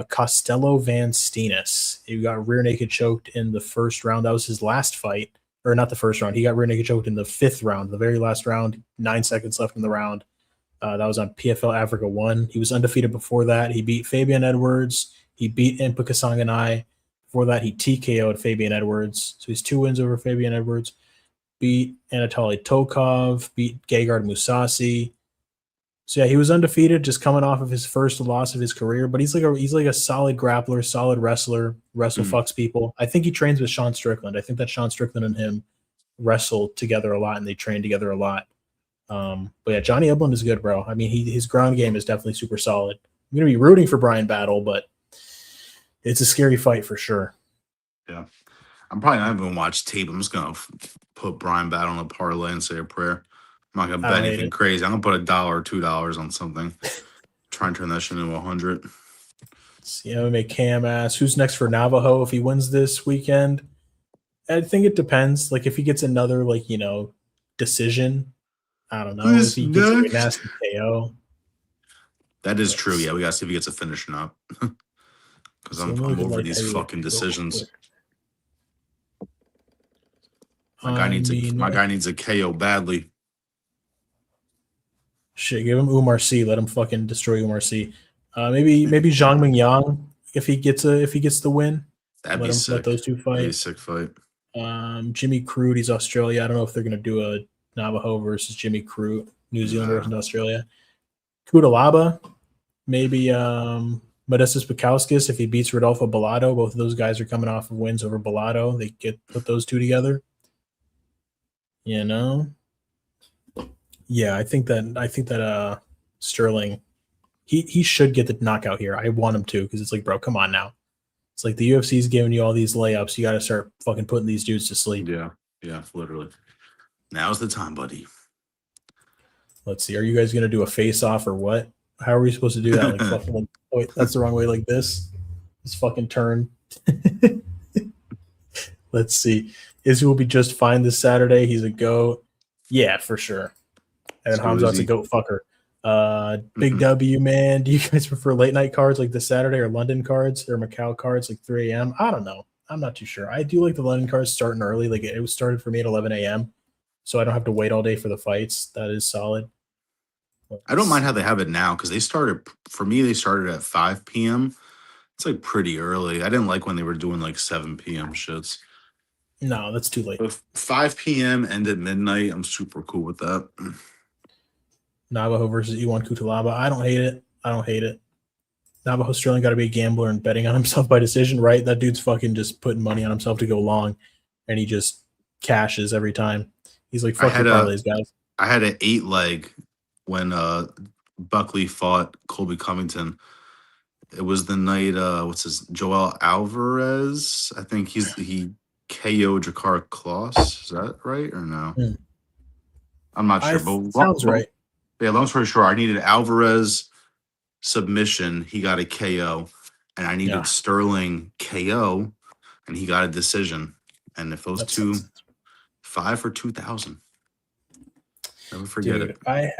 A: Costello Van Steenis. He got rear naked choked in the first round. That was his last fight. Or not the first round. He got rear naked choked in the 5th round, the very last round. 9 seconds left in the round. That was on PFL Africa 1. He was undefeated before that. He beat Fabian Edwards. He beat Impa Kasanganai. Before that, he TKO'd Fabian Edwards. So he's 2 wins over Fabian Edwards. Beat Anatoly Tokov. Beat Gegard Mousasi. So yeah, he was undefeated, just coming off of his first loss of his career. But he's like a solid grappler, solid wrestler. Fucks people. I think he trains with Sean Strickland. I think that Sean Strickland and him wrestle together a lot, and they train together a lot. But yeah, Johnny Eblin is good, bro. I mean, his ground game is definitely super solid. I'm gonna be rooting for Brian Battle, but it's a scary fight for sure.
B: Yeah, I'm probably not even gonna watch tape. I'm just gonna put Brian Battle on a parlay and say a prayer. I'm not gonna bet anything crazy. I'm gonna put $1 or $2 on something. Try and turn that shit into 100.
A: See, MMA Cam asks, who's next for Navajo if he wins this weekend? I think it depends. Like if he gets another decision. I don't know if he gets a nasty KO.
B: That is true. Yeah, we gotta see if he gets a finish or not. Because I'm over these fucking decisions. My guy needs a KO badly.
A: Shit, give him Umar C. Let him fucking destroy Umar C. Maybe Zhang Mingyang if he gets the win.
B: That'd be sick.
A: Let those two fight.
B: That'd be a sick fight.
A: Jimmy Crude, he's Australia. I don't know if they're gonna do a Navajo versus Jimmy Crude, New Zealand versus Australia. Kudalaba, maybe Modestus Bukowskis if he beats Rodolfo Bellato. Both of those guys are coming off of wins over Bellato. They put those two together. You know? Yeah, I think that Sterling, he should get the knockout here. I want him to because it's like, bro, come on now. It's like the UFC's giving you all these layups. You got to start fucking putting these dudes to sleep.
B: Yeah, literally. Now's the time, buddy.
A: Let's see. Are you guys gonna do a face-off or what? How are we supposed to do that? Like fucking. Like, oh, wait, that's the wrong way. Like this. This fucking turn. Let's see. Izzy will be just fine this Saturday. He's a goat. Yeah, for sure. And then Hamzat's a goat fucker. Big W, man. Do you guys prefer late night cards like this Saturday or London cards or Macau cards like 3 a.m.? I don't know. I'm not too sure. I do like the London cards starting early. Like it was started for me at 11 a.m. So I don't have to wait all day for the fights. That is solid.
B: I don't mind how they have it now because they started at 5 p.m. It's like pretty early. I didn't like when they were doing like 7 p.m. shits.
A: No, that's too late.
B: If 5 p.m. and at midnight, I'm super cool with that.
A: Navajo versus Iwan Kutalaba. I don't hate it. Navajo Sterling got to be a gambler and betting on himself by decision, right? That dude's fucking just putting money on himself to go long, and he just cashes every time. He's like, fuck your parlays, guys.
B: I had an 8-leg when Buckley fought Colby Covington. It was the night, Joel Alvarez. I think he KO'd Jakar Kloss. Is that right or no? I'm not sure. But
A: sounds right.
B: Yeah, long story short, I needed Alvarez submission. He got a KO. And I needed Sterling KO. And he got a decision. And if those two, 5 for 2,000. Never forget it.
A: I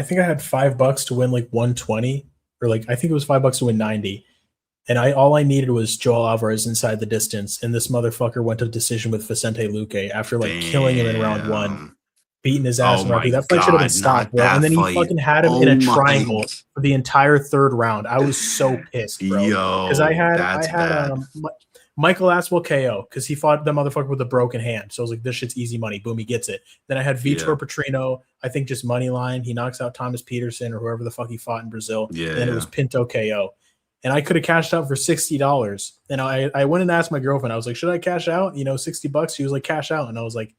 A: think I had $5 to win like 120. Or like I think it was $5 to win 90. And all I needed was Joel Alvarez inside the distance. And this motherfucker went to decision with Vicente Luque after like killing him in round 1, beating his ass in round 2. That fight should have been stopped, bro. And then he fucking had him in a triangle for the entire 3rd round. I was so pissed, bro. Because I had Michael Aswell KO because he fought the motherfucker with a broken hand. So I was like, this shit's easy money. Boom, he gets it. Then I had Vitor Petrino, I think just money line. He knocks out Thomas Peterson or whoever the fuck he fought in Brazil.
B: Yeah,
A: and then it was Pinto KO. And I could have cashed out for $60. And I went and asked my girlfriend. I was like, should I cash out? $60. She was like, cash out. And I was like,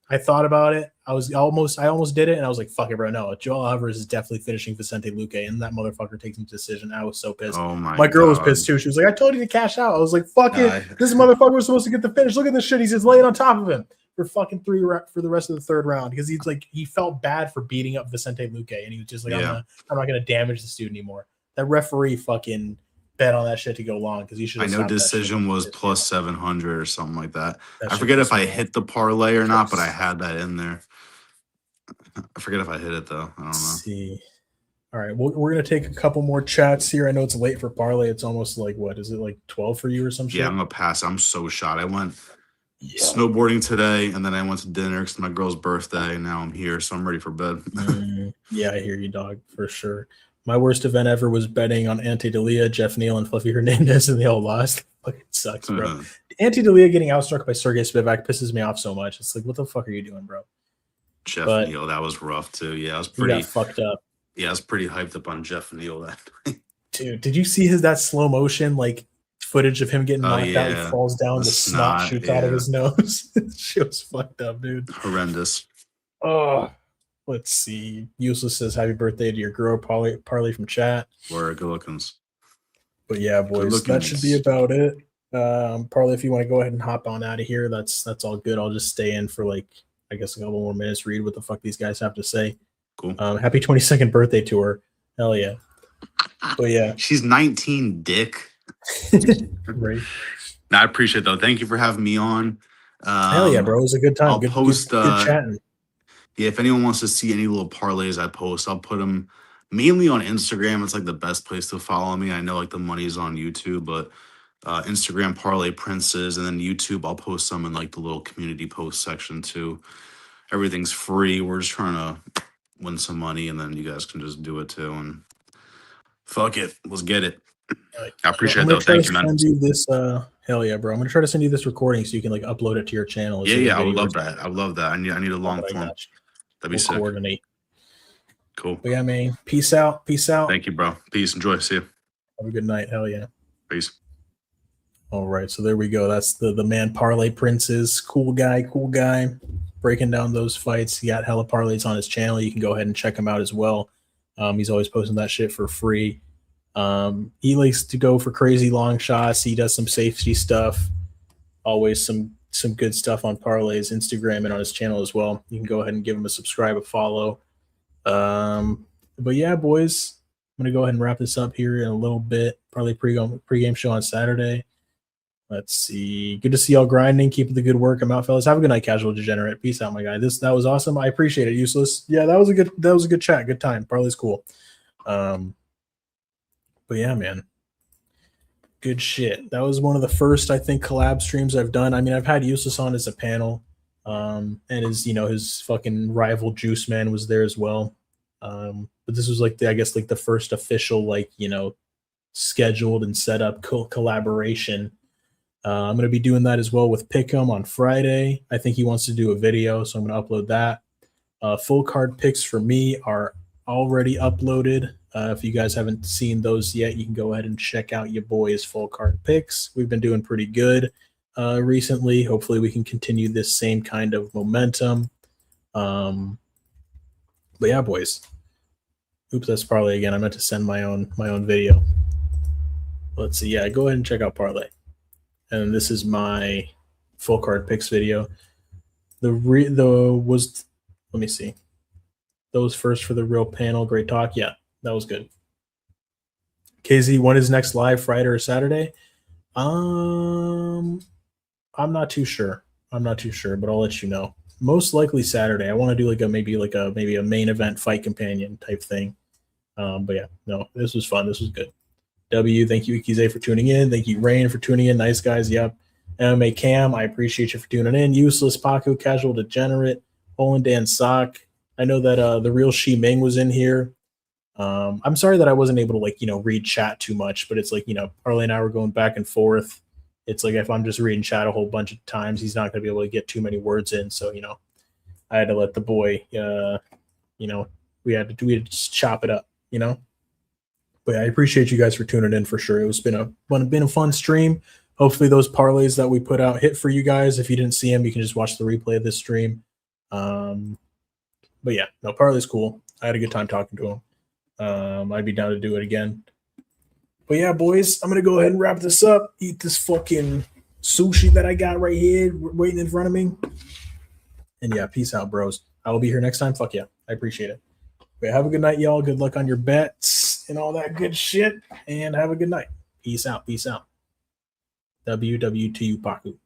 A: I thought about it. I almost did it. And I was like, fuck it, bro. No, Joel Alvarez is definitely finishing Vicente Luque. And that motherfucker takes him to decision. I was so pissed.
B: Oh
A: my girl was pissed too. She was like, I told you to cash out. I was like, fuck it. This motherfucker was supposed to get the finish. Look at this shit. He's just laying on top of him for fucking for the rest of the 3rd round. Because he felt bad for beating up Vicente Luque. And he was just like, I'm not going to damage this dude anymore. That referee fucking bet on that shit to go long because he should.
B: I know decision was plus 700 or something like that. I forget if I hit the parlay or not, but I had that in there. I forget if I hit it though. I don't know.
A: See. All right, we're gonna take a couple more chats here. I know it's late for parlay. It's almost like what is it like 12 for you or some shit?
B: Yeah, I'm gonna pass. I'm so shot. I went snowboarding today, and then I went to dinner because my girl's birthday. And now I'm here, so I'm ready for bed.
A: Yeah, I hear you, dog, for sure. My worst event ever was betting on Ante D'Elia, Jeff Neal, and Fluffy Hernandez, and they all lost. Fucking sucks, bro. Ante D'Elia getting outstruck by Sergey Spivak pisses me off so much. It's like, what the fuck are you doing, bro?
B: Jeff Neal, that was rough too. Yeah, I was pretty
A: fucked up.
B: Yeah, I was pretty hyped up on Jeff Neal that night.
A: Dude, did you see that slow motion like footage of him getting knocked out? He falls down, the snot shoots out of his nose. Shit was fucked up, dude.
B: Horrendous.
A: Oh. Let's see. Useless says, happy birthday to your girl, Parlay from chat.
B: Word, good lookings.
A: But yeah, boys, that should be about it. Parlay, if you want to go ahead and hop on out of here, that's all good. I'll just stay in for like, I guess, a couple more minutes, read what the fuck these guys have to say.
B: Cool.
A: Happy 22nd birthday to her. Hell yeah. But yeah.
B: She's 19, dick.
A: Right.
B: I appreciate it, though. Thank you for having me on.
A: Hell yeah, bro. It was a good time.
B: I'll post
A: good chatting.
B: Yeah, if anyone wants to see any little parlays I post, I'll put them mainly on Instagram. It's like the best place to follow me. I know like the money's on YouTube, but Instagram Parlay Princes, and then YouTube, I'll post some in like the little community post section too. Everything's free. We're just trying to win some money, and then you guys can just do it too. And fuck it, let's get it. I appreciate it though. Thank you, man.
A: Hell yeah, bro. I'm gonna try to send you this recording so you can like upload it to your channel.
B: Yeah, I would love that. I would love that. I need a long form. That'd be sick.
A: Coordinate.
B: Cool.
A: But yeah, man. Peace out. Peace out.
B: Thank you, bro. Peace. Enjoy. See you.
A: Have a good night. Hell yeah.
B: Peace.
A: All right. So there we go. That's the man Parlay Princes. Cool guy. Breaking down those fights. He got hella parlays on his channel. You can go ahead and check him out as well. He's always posting that shit for free. He likes to go for crazy long shots. He does some safety stuff. Always some good stuff on Parlay's Instagram and on his channel as well. You can go ahead and give him a subscribe, a follow. But yeah, boys, I'm gonna go ahead and wrap this up here in a little bit. Parlay pregame show on Saturday. Let's see. Good to see y'all grinding. Keep up the good work. I'm out, fellas. Have a good night, casual degenerate. Peace out, my guy. That was awesome. I appreciate it. Useless. Yeah, that was a good chat. Good time. Parlay's cool. But yeah, man. Good shit. That was one of the first, I think, collab streams I've done. I mean, I've had Useless on as a panel. And his fucking rival Juice Man was there as well. But this was like the first official, scheduled and set up collaboration. I'm going to be doing that as well with Pick'em on Friday. I think he wants to do a video, so I'm going to upload that. Full card picks for me are already uploaded. If you guys haven't seen those yet, you can go ahead and check out your boys' full card picks. We've been doing pretty good recently. Hopefully we can continue this same kind of momentum. But yeah, boys. Oops, that's Parlay again. I meant to send my own video. Let's see. Yeah, go ahead and check out Parlay. And this is my full card picks video. Let me see. Those first for the real panel. Great talk. Yeah, that was good. KZ, when is next live, Friday or Saturday? I'm not too sure. But I'll let you know. Most likely Saturday. I want to do maybe a main event fight companion type thing. But yeah, no, this was fun. This was good. W, thank you, Ikize, for tuning in. Thank you, Rain, for tuning in. Nice guys. Yep. MMA Cam, I appreciate you for tuning in. Useless, Paku, Casual Degenerate, Olin Dan Sock. I know that the real Shi Ming was in here. I'm sorry that I wasn't able to read chat too much, but it's Parlay and I were going back and forth. It's like if I'm just reading chat a whole bunch of times, he's not going to be able to get too many words in. So, I had to let the boy, we had to just chop it up, But yeah, I appreciate you guys for tuning in for sure. It's been a fun stream. Hopefully those parlays that we put out hit for you guys. If you didn't see them, you can just watch the replay of this stream. But yeah, no, Parlay's cool. I had a good time talking to him. I'd be down to do it again. But yeah, boys, I'm going to go ahead and wrap this up. Eat this fucking sushi that I got right here waiting in front of me. And yeah, peace out, bros. I will be here next time. Fuck yeah. I appreciate it. But have a good night, y'all. Good luck on your bets and all that good shit. And have a good night. Peace out. WWTU Paku.